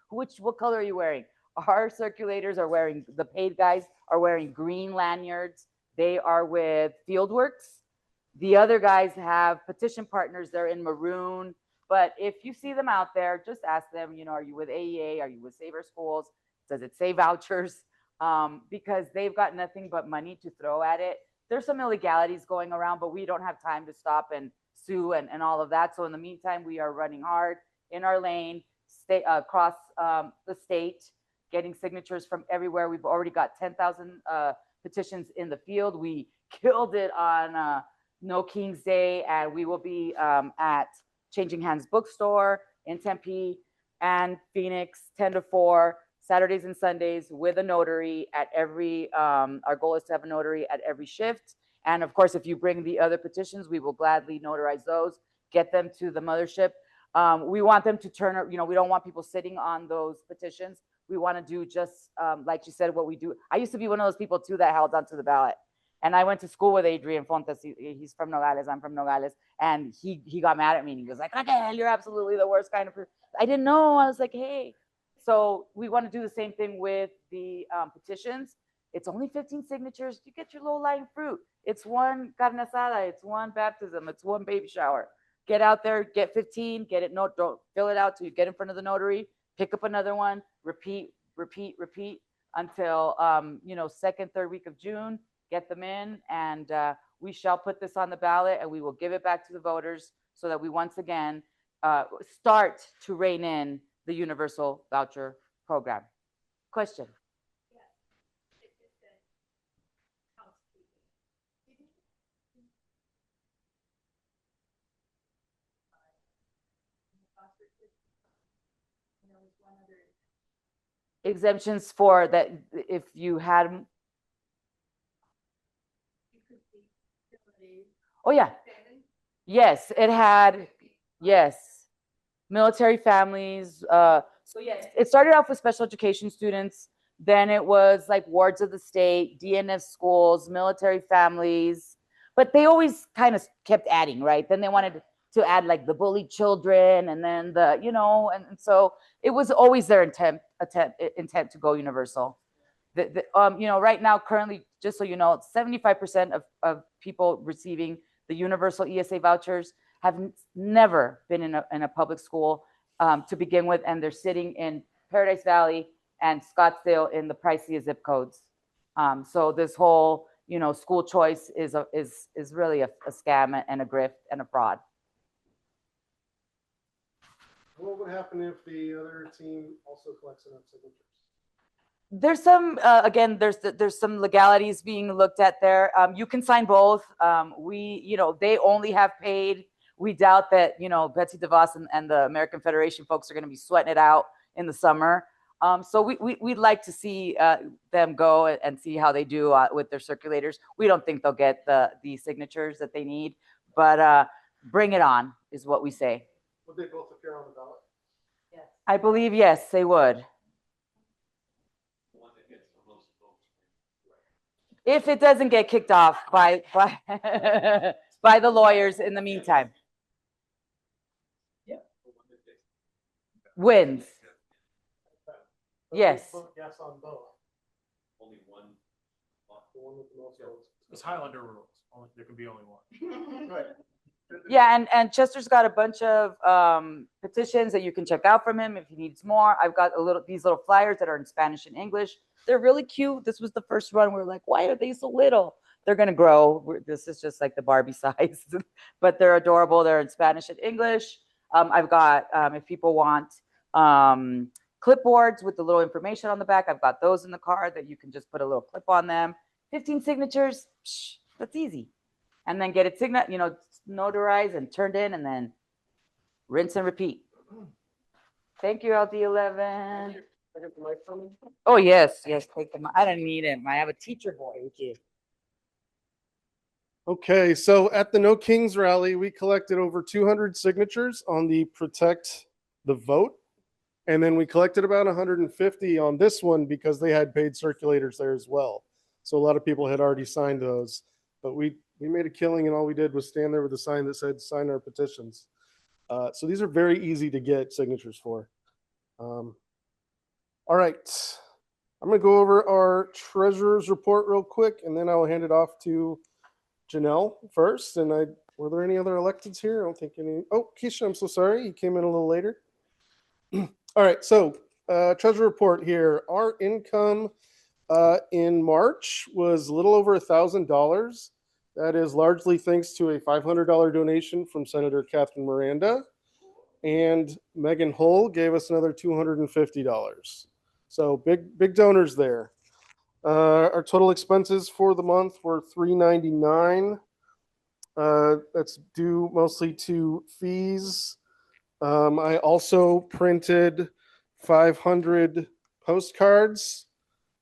S9: what color are you wearing? Our circulators are wearing, the paid guys are wearing green lanyards. They are with Fieldworks. The other guys have petition partners. They're in maroon. But if you see them out there, just ask them, you know, are you with AEA? Are you with Save Our Schools? Does it say vouchers? Because they've got nothing but money to throw at it. There's some illegalities going around, but we don't have time to stop and sue and all of that. So in the meantime, we are running hard in our lane, across the state, getting signatures from everywhere. We've already got 10,000 petitions in the field. We killed it on No King's Day, and we will be at Changing Hands Bookstore in Tempe and Phoenix, 10 to 4, Saturdays and Sundays, with a notary at every, our goal is to have a notary at every shift. And of course, if you bring the other petitions, we will gladly notarize those, get them to the mothership. We want them to turn, you know, we don't want people sitting on those petitions. We want to do just like you said, what we do. I used to be one of those people too that held onto the ballot. And I went to school with Adrian Fontes. He's from Nogales. I'm from Nogales. And he got mad at me and he was like, Raquel, you're absolutely the worst kind of person. I didn't know. I was like, hey. So we want to do the same thing with the petitions. It's only 15 signatures. You get your low-lying fruit. It's one carne asada. It's one baptism. It's one baby shower. Get out there, get 15, get it. No, don't fill it out till you get in front of the notary. Pick up another one. Repeat, repeat, repeat until you know, second, third week of June. Get them in, and we shall put this on the ballot, and we will give it back to the voters so that we once again start to rein in the universal voucher program. Question? Exemptions for that if you had. Oh yeah. Yes, it had. Yes, military families. So yes, it started off with special education students. Then it was like wards of the state, DNF schools, military families. But they always kind of kept adding, right? Then they wanted to add like the bullied children, and then the, you know, and so it was always their intent to go universal. You know, right now, currently, just so you know, 75% of people receiving the universal ESA vouchers have never been in a public school to begin with, and they're sitting in Paradise Valley and Scottsdale in the priciest zip codes. So this whole, you know, school choice is really a scam and a grift and a fraud.
S1: What would happen if the other team also collects enough signatures?
S9: There's some again. There's some legalities being looked at there. You can sign both. They only have paid. We doubt that Betsy DeVos and the American Federation folks are going to be sweating it out in the summer. So we'd like to see them go and see how they do with their circulators. We don't think they'll get the signatures that they need, but bring it on is what we say.
S1: Would they both appear on the ballot?
S6: Yes.
S9: I believe yes, they would.
S7: The one that gets the most votes.
S9: If it doesn't get kicked off by by the lawyers in the meantime.
S7: The one that gets
S9: Wins. Yes.
S1: Vote yes on both.
S7: only one.
S1: The one with the most votes.
S2: It's Highlander rules. There can be only one.
S1: Right.
S9: Yeah, and Chester's got a bunch of petitions that you can check out from him if he needs more. I've got these little flyers that are in Spanish and English. They're really cute. This was the first one. We're like, why are they so little? They're gonna grow. This is just like the Barbie size, but they're adorable. They're in Spanish and English. I've got if people want clipboards with the little information on the back, I've got those in the car that you can just put a little clip on them. 15 signatures. That's easy. And then get it notarized and turned in, and then rinse and repeat. Thank you, LD11.
S1: I get the mic from you?
S9: Oh, yes, take them. I don't need him. I have a teacher boy with you.
S1: Okay, so at the No Kings rally, we collected over 200 signatures on the Protect the Vote. And then we collected about 150 on this one because they had paid circulators there as well. So a lot of people had already signed those. But we made a killing, and all we did was stand there with a sign that said, sign our petitions. So these are very easy to get signatures for. All right. I'm going to go over our treasurer's report real quick, and then I will hand it off to Janelle first. And were there any other electeds here? I don't think any. Oh, Keisha, I'm so sorry. You came in a little later. All right. So treasurer report here. Our income in March was a little over $1,000. That is largely thanks to a $500 donation from Senator Catherine Miranda. And Megan Hull gave us another $250. So big donors there. Our total expenses for the month were $399. That's due mostly to fees. I also printed 500 postcards.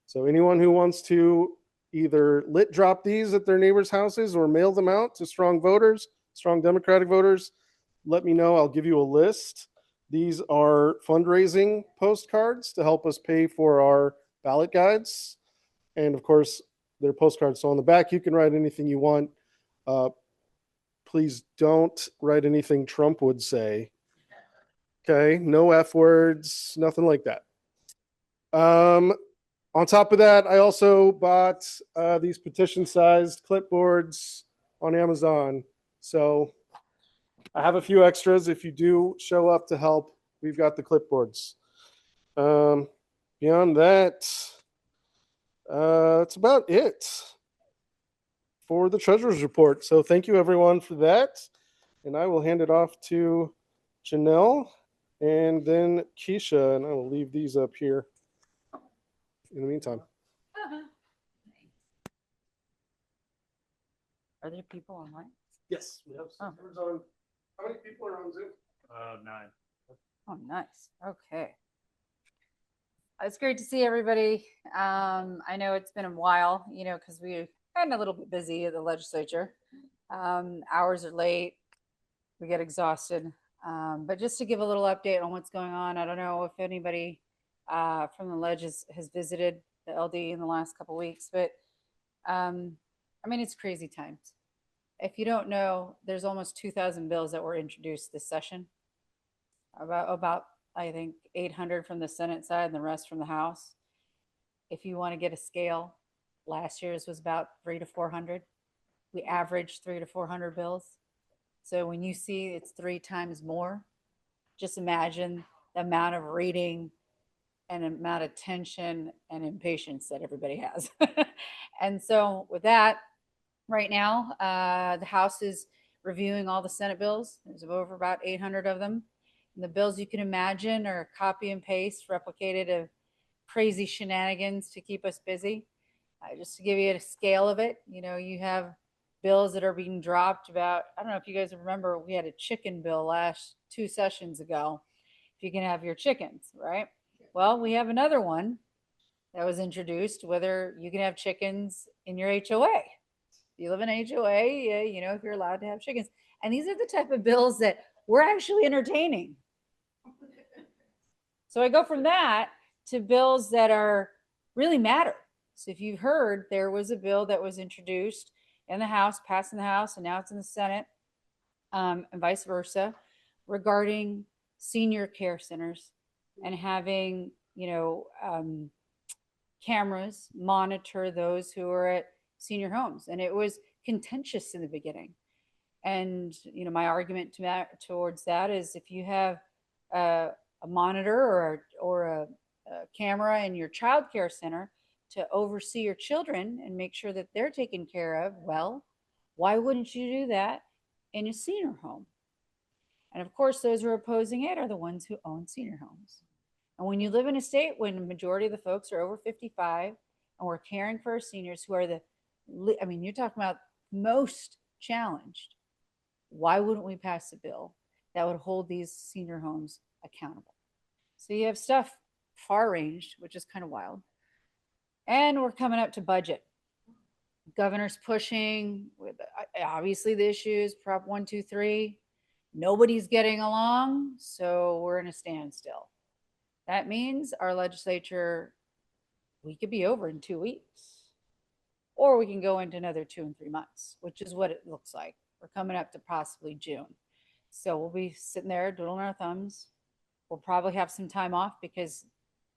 S1: So anyone who wants to either lit drop these at their neighbors' houses or mail them out to strong voters, strong Democratic voters, let me know. I'll give you a list. These are fundraising postcards to help us pay for our ballot guides. And of course, they're postcards. So on the back, you can write anything you want. Please don't write anything Trump would say. Okay, no F words, nothing like that. On top of that, I also bought these petition-sized clipboards on Amazon. So I have a few extras. If you do show up to help, we've got the clipboards. Beyond that, that's about it for the treasurer's report. So thank you, everyone, for that. And I will hand it off to Janelle and then Keisha, and I will leave these up here in the meantime.
S9: Are there people online?
S1: Yes, we have.
S9: Oh.
S1: How many people are on Zoom?
S2: 9.
S6: Oh, nice. Okay. It's great to see everybody. I know it's been a while, because we've gotten a little bit busy at the legislature. Hours are late. We get exhausted. But just to give a little update on what's going on, I don't know if anybody from the ledge has visited the LD in the last couple of weeks, but it's crazy times. If you don't know, there's almost 2,000 bills that were introduced this session. About I think 800 from the Senate side and the rest from the House. If you want to get a scale, last year's was about 300 to 400. We averaged 300 to 400 bills. So when you see it's 3 times more, just imagine the amount of reading and amount of tension and impatience that everybody has. And so with that, right now, the House is reviewing all the Senate bills. There's over about 800 of them. And the bills you can imagine are copy and paste replicated of crazy shenanigans to keep us busy. Just to give you a scale of it, you have bills that are being dropped about, I don't know if you guys remember, we had a chicken bill last 2 sessions ago. If you can have your chickens, right? Well, we have another one that was introduced, whether you can have chickens in your HOA. If you live in an HOA, if you're allowed to have chickens. And these are the type of bills that we're actually entertaining. So I go from that to bills that are really matter. So if you've heard, there was a bill that was introduced in the House, passed in the House, and now it's in the Senate, and vice versa, regarding senior care centers and having, cameras monitor those who are at senior homes. And it was contentious in the beginning. And, my argument towards that is if you have a monitor or a camera in your child care center to oversee your children and make sure that they're taken care of, well, why wouldn't you do that in a senior home? And of course, those who are opposing it are the ones who own senior homes. And when you live in a state when the majority of the folks are over 55 and we're caring for our seniors who are you're talking about most challenged, why wouldn't we pass a bill that would hold these senior homes accountable? So you have stuff far ranged, which is kind of wild. And we're coming up to budget. Governor's pushing with obviously the issues, Prop 123. Nobody's getting along, so we're in a standstill. That means our legislature, we could be over in 2 weeks, or we can go into another 2 and 3 months, which is what it looks like. We're coming up to possibly June. So we'll be sitting there twiddling our thumbs. We'll probably have some time off because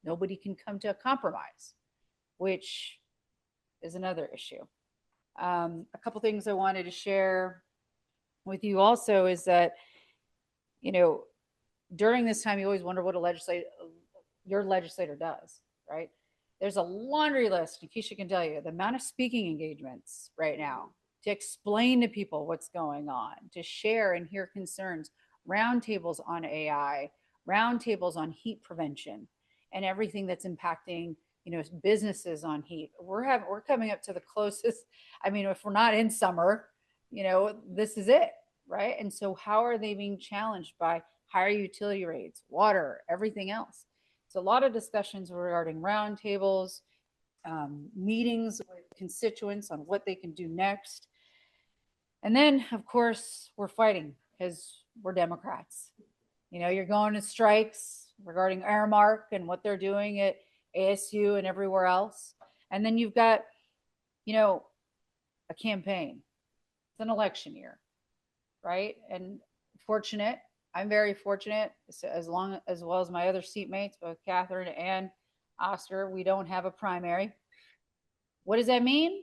S6: nobody can come to a compromise, which is another issue. A couple things I wanted to share with you also is that, during this time, you always wonder what your legislator does, right? There's a laundry list, and Keisha can tell you, the amount of speaking engagements right now to explain to people what's going on, to share and hear concerns, roundtables on AI, roundtables on heat prevention, and everything that's impacting, businesses on heat. We're coming up to the closest. If we're not in summer, this is it, right? And so how are they being challenged by higher utility rates, water, everything else? It's a lot of discussions regarding roundtables, meetings with constituents on what they can do next. And then, of course, we're fighting because we're Democrats. You're going to strikes regarding Aramark and what they're doing at ASU and everywhere else. And then you've got, a campaign. It's an election year, right? And I'm very fortunate, as well as my other seatmates, both Catherine and Oscar, we don't have a primary. What does that mean?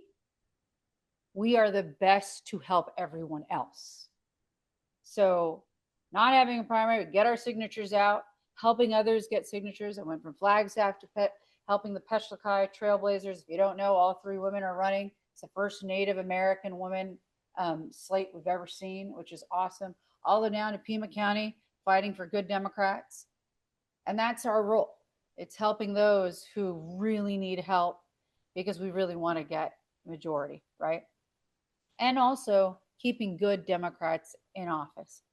S6: We are the best to help everyone else. So not having a primary, we get our signatures out, helping others get signatures. I went from Flagstaff to helping the Peshlikai Trailblazers. If you don't know, all 3 women are running. It's the first Native American woman slate we've ever seen, which is awesome. All the way down to Pima County, fighting for good Democrats. And that's our role. It's helping those who really need help because we really want to get majority, right? And also keeping good Democrats in office.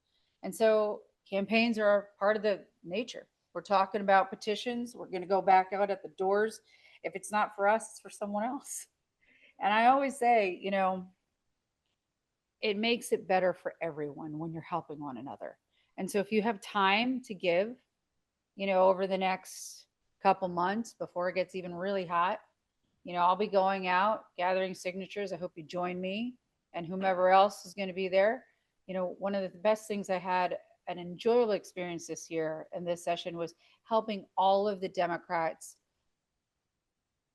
S6: And so campaigns are part of the nature. We're talking about petitions. We're going to go back out at the doors. If it's not for us, it's for someone else. And I always say, it makes it better for everyone when you're helping one another. And so if you have time to give, over the next couple months before it gets even really hot, I'll be going out, gathering signatures. I hope you join me and whomever else is going to be there. One of the best things I had an enjoyable experience this year in this session was helping all of the Democrats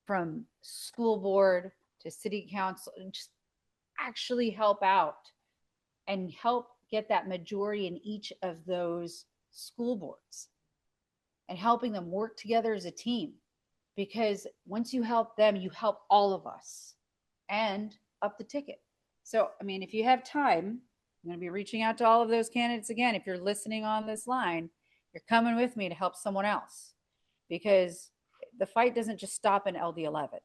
S6: from school board to city council and just actually help out and help get that majority in each of those school boards and helping them work together as a team. Because once you help them, you help all of us and up the ticket. So, if you have time, I'm going to be reaching out to all of those candidates again. If you're listening on this line, you're coming with me to help someone else because the fight doesn't just stop in LD 11.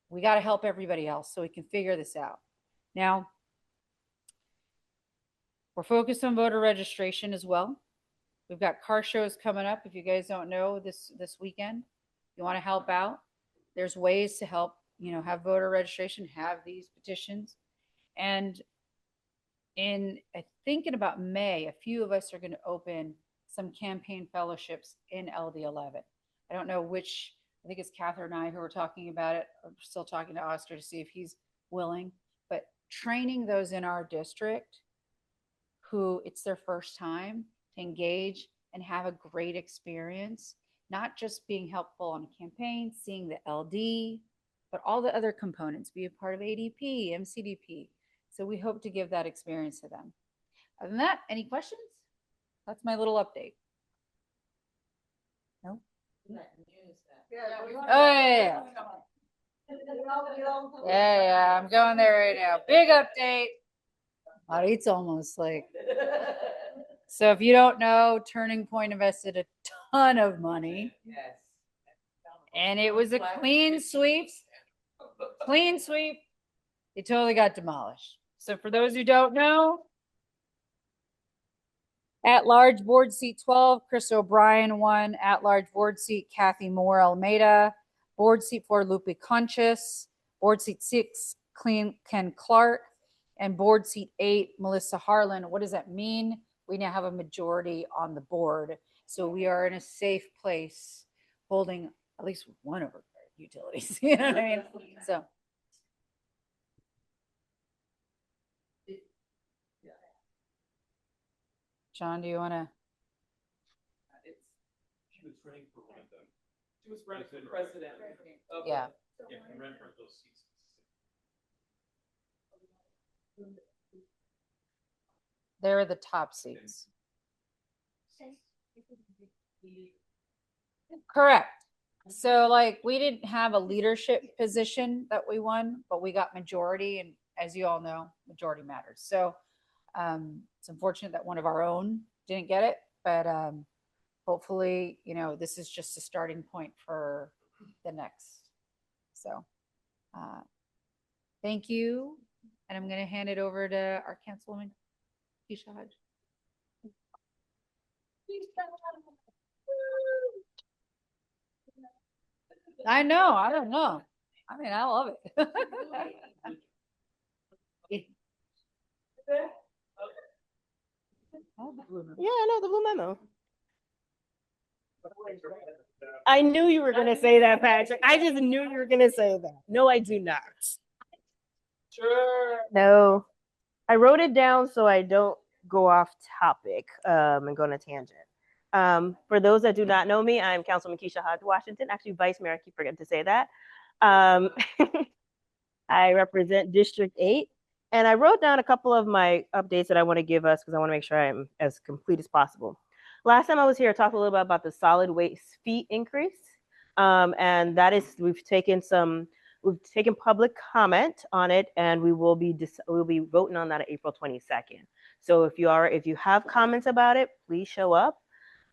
S6: We got to help everybody else so we can figure this out. Now, we're focused on voter registration as well. We've got car shows coming up. If you guys don't know, this weekend, you want to help out. There's ways to help, have voter registration, have these petitions. And I think in about May, a few of us are going to open some campaign fellowships in LD 11. I don't know which, I think it's Catherine and I who are talking about it. I'm still talking to Oscar to see if he's willing, but training those in our district who it's their first time to engage and have a great experience, not just being helpful on a campaign, seeing the LD, but all the other components, be a part of ADP, MCDP. So we hope to give that experience to them. Other than that, any questions? That's my little update. No? Yeah, I'm going there right now. Big update. It's almost like. So if you don't know, Turning Point invested a ton of money. And it was a clean sweep. Clean sweep. It totally got demolished. So for those who don't know, at-large board seat 12, Chris O'Brien won. At-large board seat, Kathy Moore Almeida. Board seat 4, Lupe Conchis. Board seat 6, Ken Clark. And board seat 8, Melissa Harlan. What does that mean? We now have a majority on the board. So we are in a safe place holding at least one of our utilities. You know what I mean? So. John, do you want to?
S7: She was running for one of them. She was running for president.
S6: Yeah.
S7: Yeah, and ran for those seats.
S6: They're the top seats. Correct. So like we didn't have a leadership position that we won, but we got majority. And as you all know, majority matters. So it's unfortunate that one of our own didn't get it, but hopefully, this is just a starting point for the next. So thank you. And I'm going to hand it over to our Councilwoman, Keisha Hodge. I know. I don't know. I mean, I love it.
S10: Yeah, I know the blue memo. I knew you were going to say that, Patrick. I just knew you were going to say that. No, I do not.
S7: Sure.
S10: No, I wrote it down so I don't go off topic and go on a tangent. For those that do not know me, I'm Councilman Keisha Hodge Washington, actually Vice Mayor. I keep forgetting to say that. I represent District 8. And I wrote down a couple of my updates that I want to give us because I want to make sure I'm as complete as possible. Last time I was here, I talked a little bit about the solid waste fee increase. And that is, we've taken public comment on it, and we'll be voting on that on April 22nd. So if you have comments about it, please show up.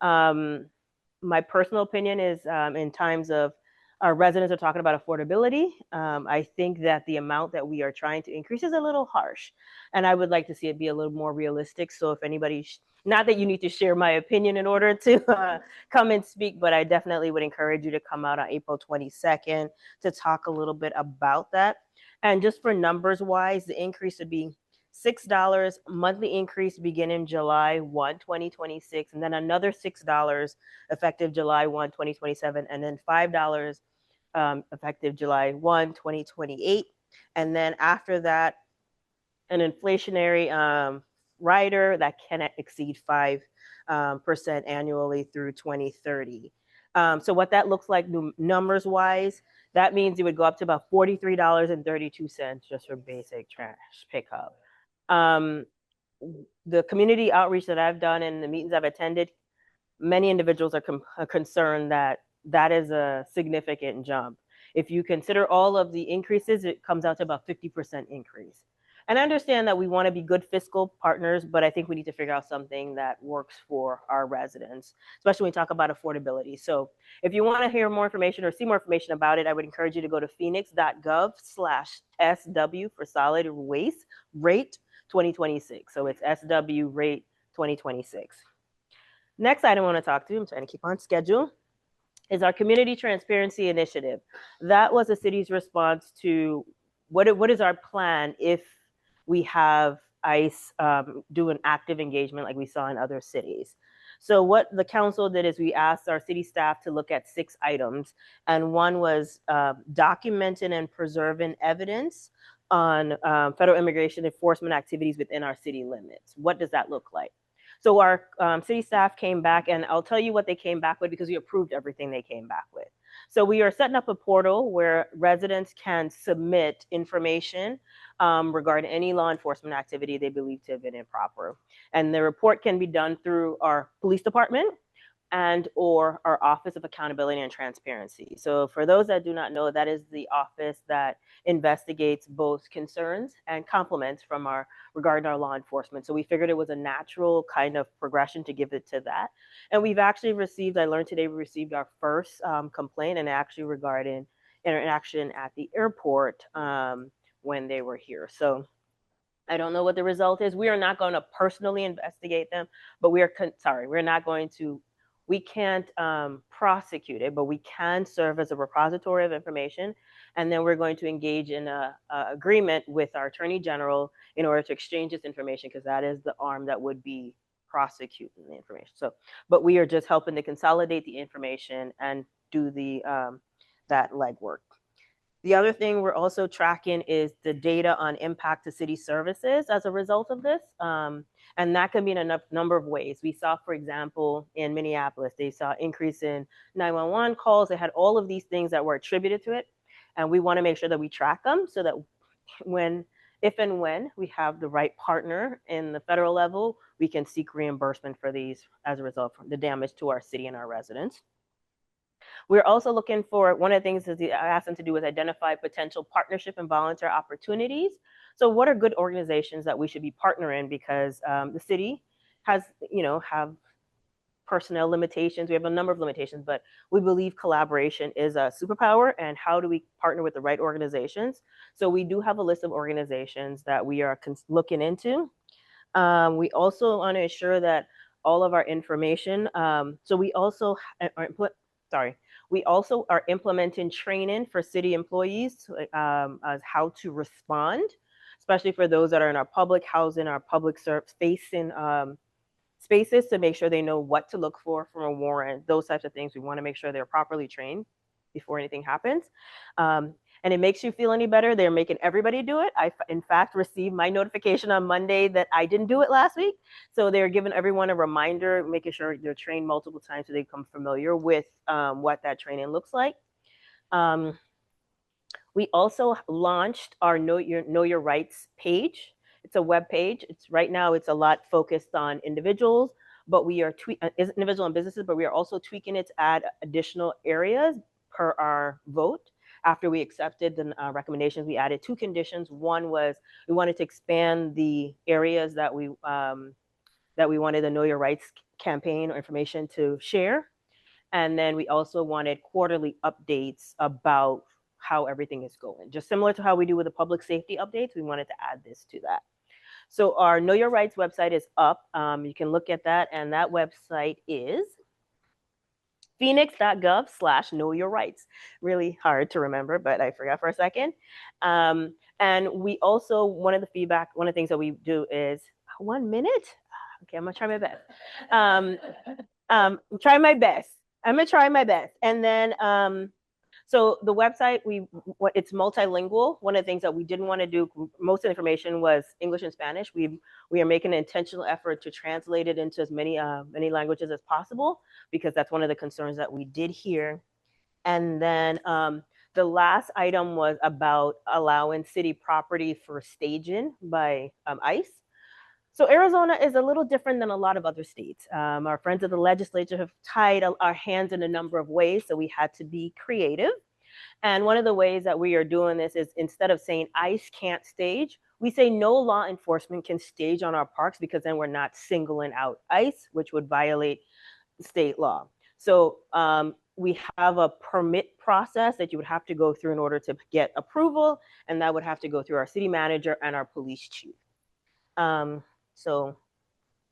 S10: My personal opinion is in times of our residents are talking about affordability. I think that the amount that we are trying to increase is a little harsh, and I would like to see it be a little more realistic. So if anybody, not that you need to share my opinion in order to come and speak, but I definitely would encourage you to come out on April 22nd to talk a little bit about that. And just for numbers wise, the increase would be $6 monthly increase beginning July 1, 2026, and then another $6 effective July 1, 2027, and then $5 effective July 1, 2028. And then after that, an inflationary rider that cannot exceed 5% annually through 2030. So what that looks like numbers wise, that means it would go up to about $43.32 just for basic trash pickup. The community outreach that I've done and the meetings I've attended, many individuals are concerned that that is a significant jump. If you consider all of the increases, it comes out to about 50% increase. And I understand that we want to be good fiscal partners, but I think we need to figure out something that works for our residents, especially when we talk about affordability. So if you want to hear more information or see more information about it, I would encourage you to go to phoenix.gov/SW for solid waste rate 2026. So it's SW rate 2026. Next item I want to talk to, I'm trying to keep on schedule, is our Community Transparency Initiative. That was the city's response to what is our plan if we have ICE do an active engagement like we saw in other cities. So what the council did is we asked our city staff to look at 6 items, and one was documenting and preserving evidence on federal immigration enforcement activities within our city limits. What does that look like? So our city staff came back, and I'll tell you what they came back with because we approved everything they came back with. So we are setting up a portal where residents can submit information regarding any law enforcement activity they believe to have been improper. And the report can be done through our police department and or our Office of Accountability and Transparency. So for those that do not know, that is the office that investigates both concerns and compliments from regarding our law enforcement. So we figured it was a natural kind of progression to give it to that. And we've actually received, I learned today, we received our first complaint, and actually regarding interaction at the airport when they were here. So I don't know what the result is. We are not going to personally investigate them, but we can't prosecute it, but we can serve as a repository of information. And then we're going to engage in a agreement with our Attorney General in order to exchange this information, because that is the arm that would be prosecuting the information. So, but we are just helping to consolidate the information and do that legwork. The other thing we're also tracking is the data on impact to city services as a result of this. And that can be in a number of ways. We saw, for example, in Minneapolis, they saw increase in 911 calls. They had all of these things that were attributed to it. And we want to make sure that we track them so that if and when we have the right partner in the federal level, we can seek reimbursement for these as a result of the damage to our city and our residents. We're also looking for, one of the things that I asked them to do is identify potential partnership and volunteer opportunities. So what are good organizations that we should be partnering, because the city has, have personnel limitations. We have a number of limitations, but we believe collaboration is a superpower. And how do we partner with the right organizations? So we do have a list of organizations that we are looking into. We also want to ensure that all of our information, we also are implementing training for city employees as how to respond, especially for those that are in our public housing, our public facing spaces, to make sure they know what to look for from a warrant, those types of things. We want to make sure they're properly trained before anything happens. And it makes you feel any better, they're making everybody do it. I, in fact, received my notification on Monday that I didn't do it last week. So they're giving everyone a reminder, making sure they're trained multiple times so they become familiar with what that training looks like. We also launched our Know Your Rights page. It's a web page. Right now it's a lot focused on individuals, but we are individual and businesses, but we are also tweaking it to add additional areas per our vote. After we accepted the recommendations, we added 2 conditions. One was we wanted to expand the areas that we wanted the Know Your Rights campaign or information to share. And then we also wanted quarterly updates about how everything is going. Just similar to how we do with the public safety updates, we wanted to add this to that. So our Know Your Rights website is up. You can look at that, and that website is phoenix.gov/know your rights. Really hard to remember, but I forgot for a second. And we also, one of the things that we do is 1 minute. Okay, I'm gonna try my best. I'm gonna try my best. And then, so the website, it's multilingual. One of the things that we didn't want to do, most of the information was English and Spanish. We are making an intentional effort to translate it into as many languages as possible, because that's one of the concerns that we did hear. And then the last item was about allowing city property for staging by ICE. So Arizona is a little different than a lot of other states. Our friends of the legislature have tied our hands in a number of ways, so we had to be creative. And one of the ways that we are doing this is, instead of saying ICE can't stage, We say no law enforcement can stage on our parks because then we're not singling out ICE, which would violate state law. So we have a permit process that you would have to go through in order to get approval, and that would have to go through our city manager and our police chief. So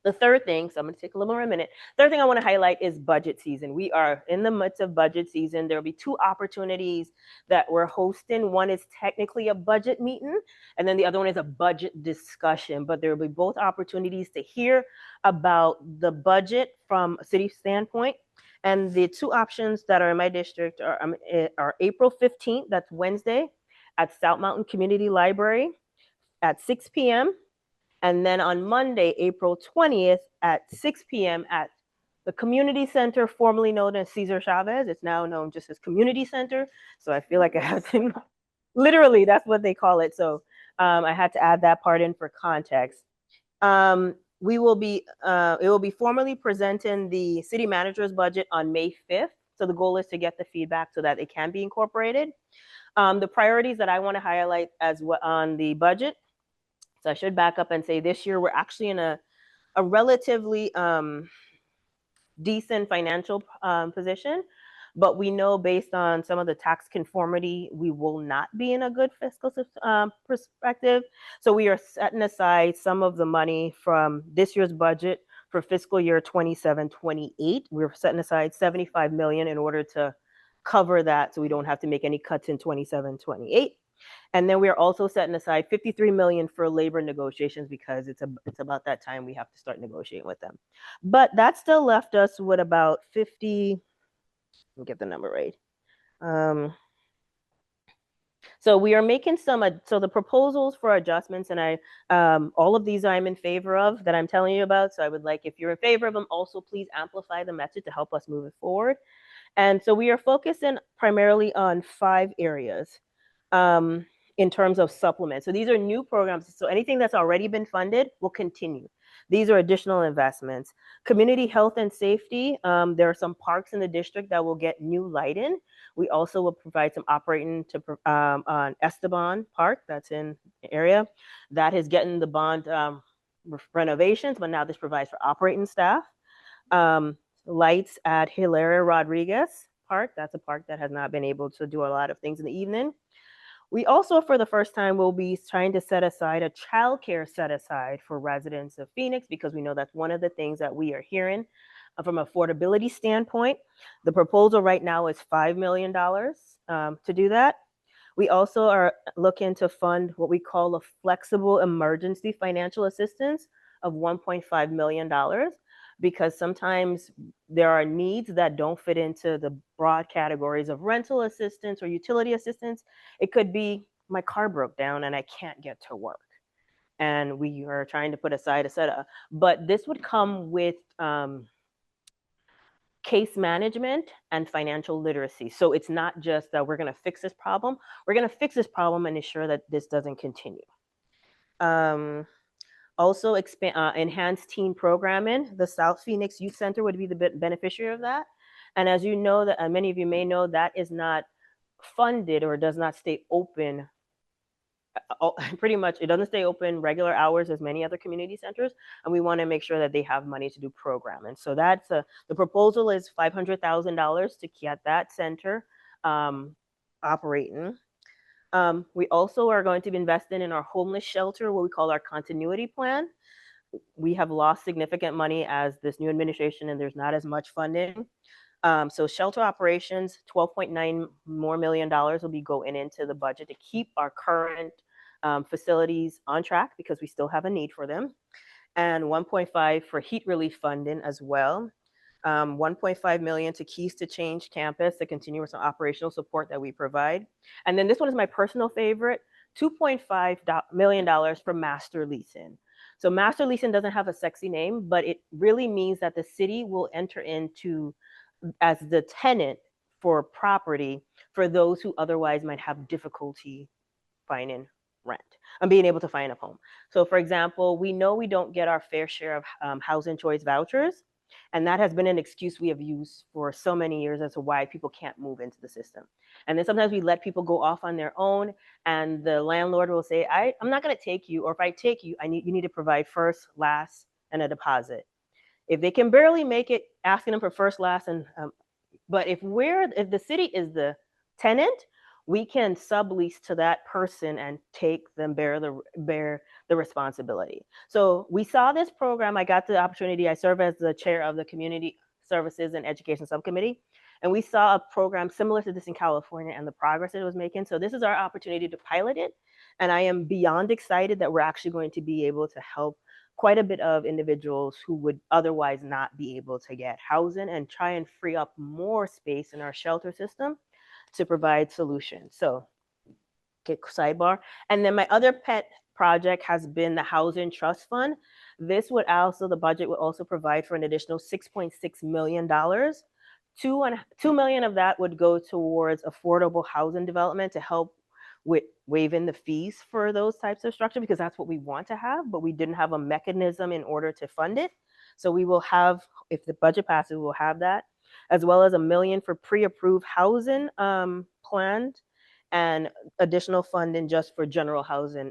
S10: the third thing, so I'm going to take a little more a minute. Third thing I want to highlight is budget season. We are in the midst of budget season. There will be two opportunities that we're hosting. One is technically a budget meeting, and then the other one is a budget discussion. But there will be both opportunities to hear about the budget from a city standpoint. And the two options that are in my district are April 15th, that's Wednesday, at South Mountain Community Library at 6 p.m. And then on Monday, April 20th at 6 p.m. at the Community Center, formerly known as Cesar Chavez. It's now known just as Community Center. So I feel like I have to, literally, that's what they call it. So I had to add that part in for context. We will be, it will be formally presenting the city manager's budget on May 5th. So the goal is to get the feedback so that it can be incorporated. The priorities that I want to highlight as well on the budget. So I should back up and say this year we're actually in a relatively decent financial position, but we know based on some of the tax conformity, we will not be in a good fiscal perspective. So we are setting aside some of the money from this year's budget for fiscal year 27-28. We're setting aside $75 million in order to cover that so we don't have to make any cuts in 27-28. And then we are also setting aside $53 million for labor negotiations because it's about that time we have to start negotiating with them. But that still left us with about 50, let me get the number right. So we are making some, so the proposals for adjustments, and all of these I'm in favor of that I'm telling you about. So I would like, if you're in favor of them, also please amplify the message to help us move it forward. And so we are focusing primarily on 5 areas. In terms of supplements. So these are new programs. So anything that's already been funded will continue. These are additional investments. Community health and safety. There are some parks in the district that will get new lighting. We also will provide some operating to on Esteban Park, that's in the area. That is getting the bond renovations, but now this provides for operating staff. Lights at Hilaria Rodriguez Park. That's a park that has not been able to do a lot of things in the evening. We also, for the first time, will be trying to set aside a childcare set aside for residents of Phoenix because we know that's one of the things that we are hearing from an affordability standpoint. The proposal right now is $5 million to do that. We also are looking to fund what we call a flexible emergency financial assistance of $1.5 million because sometimes there are needs that don't fit into the broad categories of rental assistance or utility assistance. It could be my car broke down and I can't get to work. And we are trying to put aside a set of, but this would come with case management and financial literacy. So it's not just that we're going to fix this problem. We're going to fix this problem and ensure that this doesn't continue. Also, enhanced teen programming. The South Phoenix Youth Center would be the beneficiary of that. And as you know, that many of you may know, that is not funded or does not stay open. Pretty much, it doesn't stay open regular hours as many other community centers. And we want to make sure that they have money to do programming. So that's the proposal is $500,000 to get that center operating. We also are going to be investing in our homeless shelter, what we call our continuity plan. We have lost significant money as this new administration and there's not as much funding. So shelter operations, $12.9 million will be going into the budget to keep our current facilities on track because we still have a need for them. And 1.5 for heat relief funding as well. 1.5 million to Keys to Change campus to continue with some operational support that we provide. And then this one is my personal favorite, $2.5 million for master leasing. So master leasing doesn't have a sexy name, but it really means that the city will enter into as the tenant for property for those who otherwise might have difficulty finding rent and being able to find a home. So for example, we know we don't get our fair share of housing choice vouchers. And that has been an excuse we have used for so many years as to why people can't move into the system. And then sometimes we let people go off on their own, and the landlord will say, I'm not going to take you, or if I take you, you need to provide first, last, and a deposit. If they can barely make it, asking them for first, last, and but if the city is the tenant, we can sublease to that person and take them bear the responsibility. So we saw this program. I got the opportunity. I serve as the chair of the Community Services and Education Subcommittee, and we saw a program similar to this in California and the progress it was making. So this is our opportunity to pilot it, and I am beyond excited that we're actually going to be able to help quite a bit of individuals who would otherwise not be able to get housing, and try and free up more space in our shelter system to provide solutions. So, okay, sidebar. And then my other pet project has been the Housing Trust Fund. This would also, the budget would also provide for an additional $6.6 million. $2 million of that would go towards affordable housing development to help with waiving the fees for those types of structure, because that's what we want to have, but we didn't have a mechanism in order to fund it. So we will have, if the budget passes, we'll have that, as well as $1 million for pre-approved housing planned, and additional funding just for general housing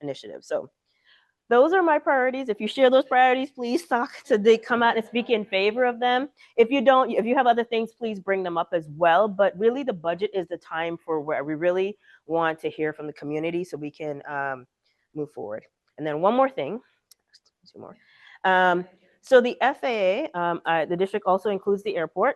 S10: initiatives. So those are my priorities. If you share those priorities, please they come out and speak in favor of them. If you don't, if you have other things, please bring them up as well. But really, the budget is the time for where we really want to hear from the community so we can move forward. And then one more thing, two more. So the FAA, the district also includes the airport.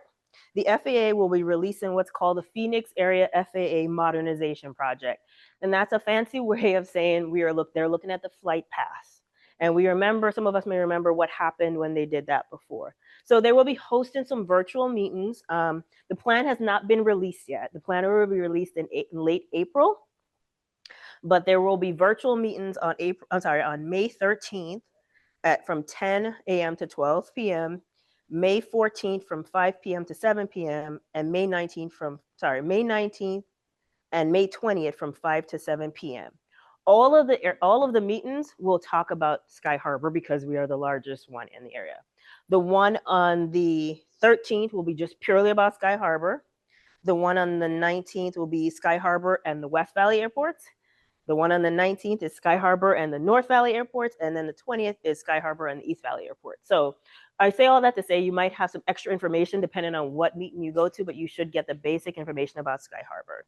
S10: The FAA will be releasing what's called the Phoenix Area FAA Modernization Project. And that's a fancy way of saying they're looking at the flight paths. And we remember, some of us may remember what happened when they did that before. So they will be hosting some virtual meetings. The plan has not been released yet. The plan will be released in late April. But there will be virtual meetings on May 13th from 10 a.m. to 12 p.m., May 14th from 5 p.m. to 7 p.m., and May 19th and May 20th from 5 to 7 p.m. All of the meetings will talk about Sky Harbor because we are the largest one in the area. The one on the 13th will be just purely about Sky Harbor. The one on the 19th will be Sky Harbor and the West Valley airports. The one on the 19th is Sky Harbor and the North Valley airports. And then the 20th is Sky Harbor and the East Valley airport. So I say all that to say you might have some extra information depending on what meeting you go to, but you should get the basic information about Sky Harbor.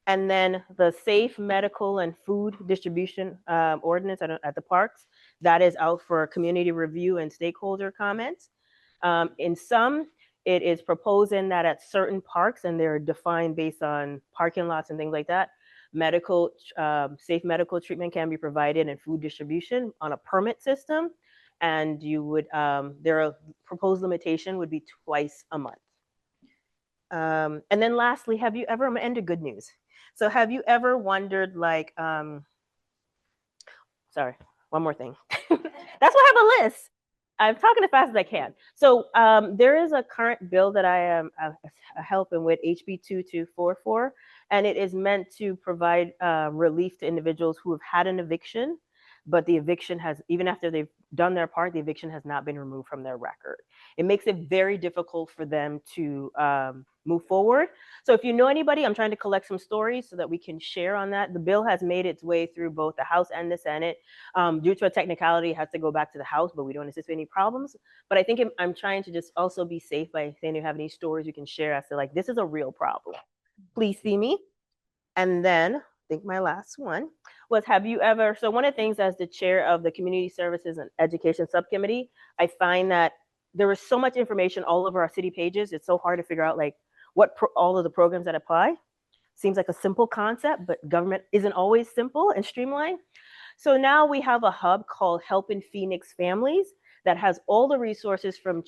S10: And then the safe medical and food distribution ordinance at the parks, that is out for community review and stakeholder comments. In some, it is proposing that at certain parks, and they're defined based on parking lots and things like that, safe medical treatment can be provided and food distribution on a permit system. And you would, their proposed limitation would be twice a month. And then lastly, have you ever, I'm gonna end with good news. So have you ever wondered, like, sorry, one more thing. That's why I have a list. I'm talking as fast as I can. So there is a current bill that I am helping with, HB 2244, and it is meant to provide relief to individuals who have had an eviction, but the eviction has, even after they've done their part, the eviction has not been removed from their record. It makes it very difficult for them to move forward. So if you know anybody, I'm trying to collect some stories so that we can share on that. The bill has made its way through both the House and the Senate. Due to a technicality, it has to go back to the House, but we don't anticipate any problems. But I think I'm trying to just also be safe by saying, you have any stories you can share as to, like, this is a real problem. Please see me. And then I think my last one was, have you ever, so one of the things as the chair of the Community Services and Education Subcommittee, I find that there is so much information all over our city pages. It's so hard to figure out, like, all of the programs that apply. Seems like a simple concept, but government isn't always simple and streamlined. So now we have a hub called Helping Phoenix Families that has all the resources from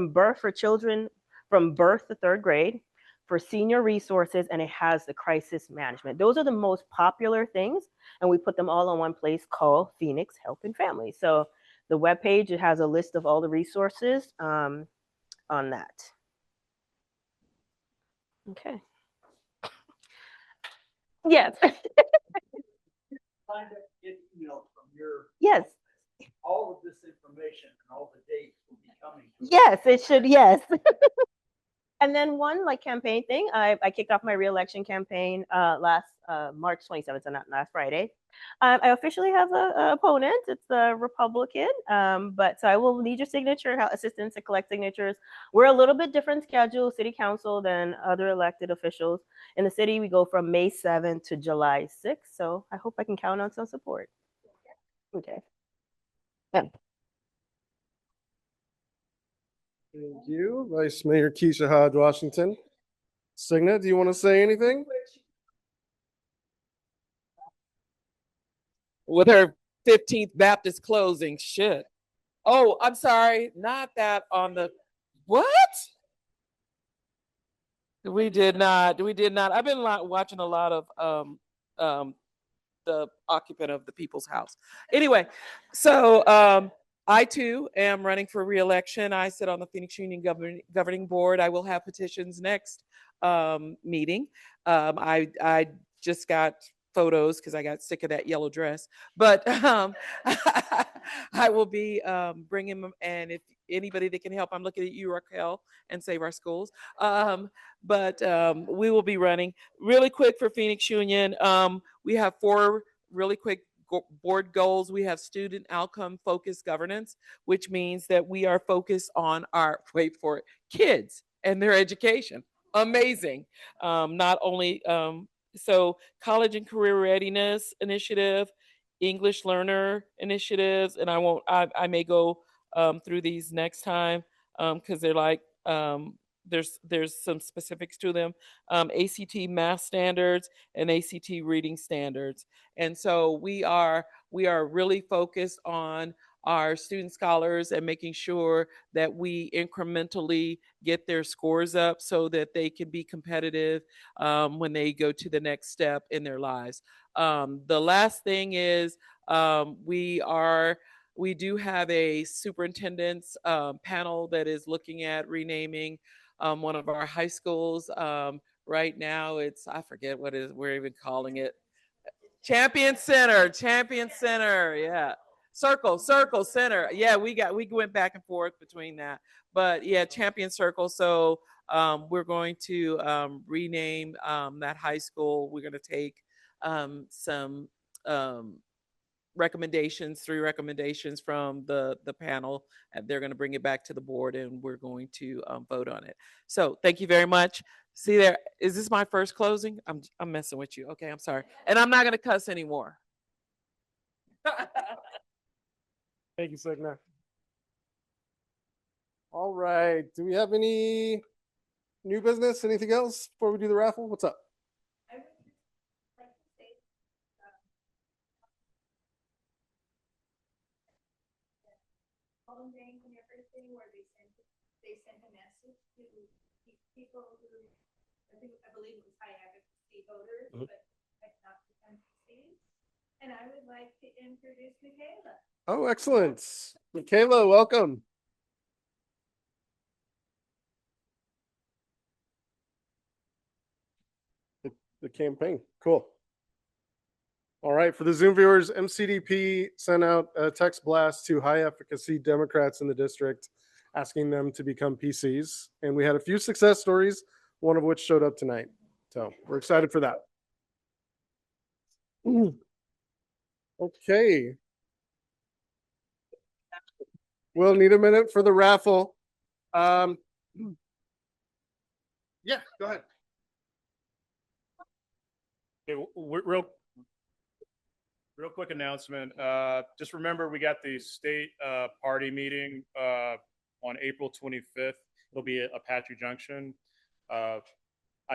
S10: birth for children from birth to third grade, for senior resources, and it has the crisis management. Those are the most popular things, and we put them all in one place called Phoenix Helping Families. So the webpage, it has a list of all the resources on that. Okay. Yes.
S8: Find it, get email from your
S10: yes.
S8: all of this information and all the dates will be coming to
S10: Yes, it should. Yes. And then one like campaign thing, I kicked off my reelection campaign last March 27th, so not last Friday. I officially have a opponent. It's a Republican, but so I will need your signature, assistance to collect signatures. We're a little bit different schedule, city council, than other elected officials. In the city, we go from May 7th to July 6th, so I hope I can count on some support. Okay. Yeah.
S1: Thank you, Vice Mayor Keisha Hodge Washington. Signet, do you want to say anything?
S11: With her 15th Baptist closing, shit. Oh, I'm sorry, not that on the, what? We did not. I've been watching a lot of the occupant of the People's House. Anyway, so I too am running for re-election. I sit on the Phoenix Union governing board. I will have petitions next meeting. I just got photos because I got sick of that yellow dress, but I will be bringing them. And if anybody that can help, I'm looking at you, Raquel, and Save Our Schools. But we will be running really quick for Phoenix Union. We have 4 really quick board goals. We have student outcome focused governance, which means that we are focused on our, wait for it, kids and their education. Amazing. Not only, so college and career readiness initiative, English learner initiatives, and I may go through these next time because they're like, there's some specifics to them. ACT math standards and ACT reading standards. And so we are really focused on our student scholars and making sure that we incrementally get their scores up so that they can be competitive when they go to the next step in their lives. The last thing is we do have a superintendent's panel that is looking at renaming one of our high schools. Right now, I forget what we're even calling it. Champion Center, yeah. Circle Center. Yeah, we went back and forth between that. But yeah, Champion Circle. So we're going to rename that high school. We're going to take some recommendations, 3 recommendations from the panel, and they're going to bring it back to the board, and we're going to vote on it. So thank you very much. See there, is this my first closing? I'm messing with you. Okay, I'm sorry, and I'm not going to cuss anymore.
S1: Thank you, Signa. All right. Do we have any new business? Anything else before we do the raffle? What's up?
S12: Bank and everything where they sent a message to people who I believe it was high advocacy voters, but not become PCs. And I would like to introduce Michaela.
S1: Oh, excellent. Michaela, welcome. The campaign. Cool. All right, for the Zoom viewers, MCDP sent out a text blast to high efficacy Democrats in the district asking them to become PCs. And we had a few success stories, one of which showed up tonight. So we're excited for that. Okay. We'll need a minute for the raffle. Yeah, go ahead.
S2: Okay, real quick announcement. Just remember, we got the state party meeting on April 25th. It'll be at Apache Junction. I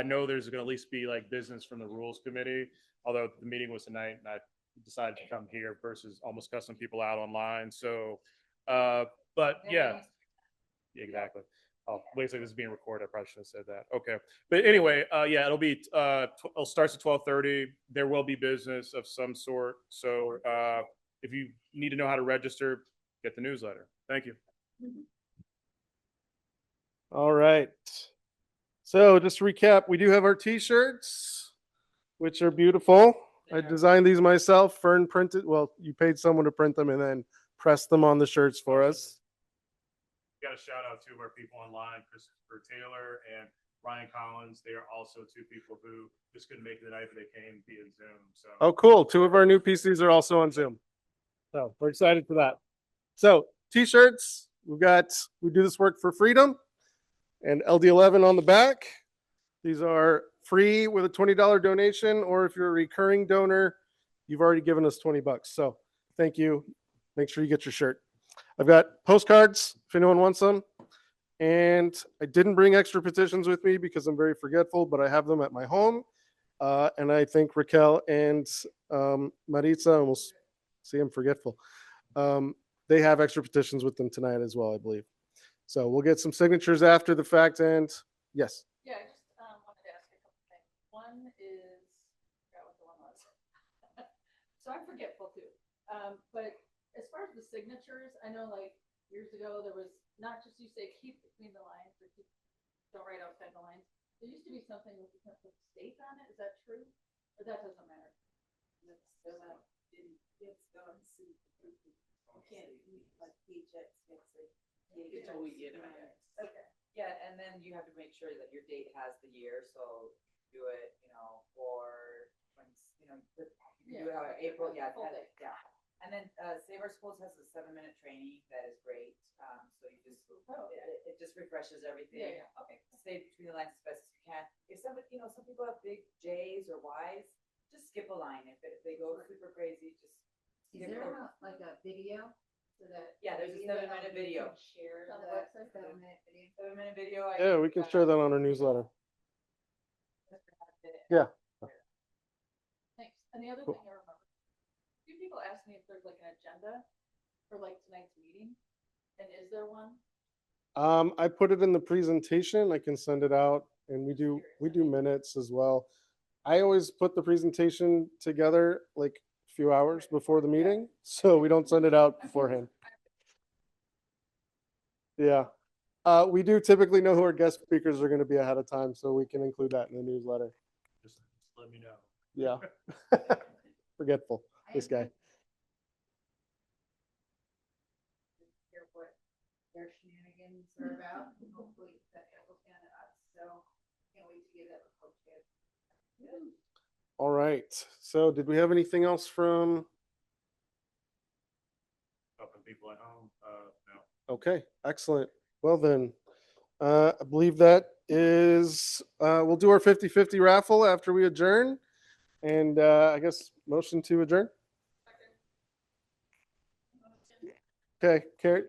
S2: know there's going to at least be like business from the rules committee, although the meeting was tonight and I decided to come here versus almost cussing people out online. So, but yeah, exactly. Oh, wait, so this is being recorded. I probably should have said that. Okay. But anyway, yeah, it starts at 12:30. There will be business of some sort. So if you need to know how to register, get the newsletter. Thank you.
S1: All right. So just to recap, we do have our t-shirts, which are beautiful. I designed these myself. Fern printed, well, you paid someone to print them and then press them on the shirts for us.
S2: got to shout out two of our people online, Christopher Taylor and Ryan Collins. They are also two people who just couldn't make it tonight, but they came via Zoom. So
S1: Oh, cool. Two of our new PCs are also on Zoom. So we're excited for that. So t-shirts, we do this work for freedom and LD11 on the back. These are free with a $20 donation, or if you're a recurring donor, you've already given us $20. So thank you. Make sure you get your shirt. I've got postcards if anyone wants them. And I didn't bring extra petitions with me because I'm very forgetful, but I have them at my home. And I think Raquel and Maritza, almost see I'm forgetful. They have extra petitions with them tonight as well, I believe. So we'll get some signatures after the fact. And yes.
S8: Yeah, I just wanted to ask a couple things. One is, I forgot what the one was. So I'm forgetful too. But as far as the signatures, I know like years ago there was not just you say keep between the lines or keep, don't write outside the lines. There used to be something with the state on it. Is that true? Or that doesn't matter? Okay.
S9: Yeah, and then you have to make sure that your date has the year, so do it, for when, you do it out of April, yeah,
S8: Full day.
S9: yeah. And then, Save Our Schools has a 7-minute training that is great, so you just, it just refreshes everything.
S8: Yeah.
S9: Okay. Stay between the lines as best as you can. If somebody, some people have big J's or Y's, just skip a line. If they go super crazy, just skip
S13: Is there
S9: over.
S13: like a video so that?
S9: Yeah, there's a
S13: maybe that
S9: 7-minute
S13: we
S9: video.
S13: can Share
S8: On the
S13: that
S8: website?
S13: 7-minute video.
S9: 7-minute video.
S1: Yeah, we can share that on our newsletter. Yeah.
S8: Thanks. And the other
S1: Cool.
S8: thing I remember, a few people asked me if there's like an agenda for like tonight's meeting. And is there one?
S1: I put it in the presentation. I can send it out, and we do minutes as well. I always put the presentation together like a few hours before the meeting, so we don't send it out beforehand. Yeah. We do typically know who our guest speakers are going to be ahead of time, so we can include that in the newsletter.
S2: just let me know.
S1: Yeah. Forgetful, this guy.
S13: Hear what their shenanigans are about. And hopefully that will stand us. So can't wait to get that posted.
S1: All right. So did we have anything else from?
S2: Helping people at home. No.
S1: Okay, excellent. Well then, I believe that is, we'll do our 50-50 raffle after we adjourn. And I guess motion to adjourn. Okay, Carrie,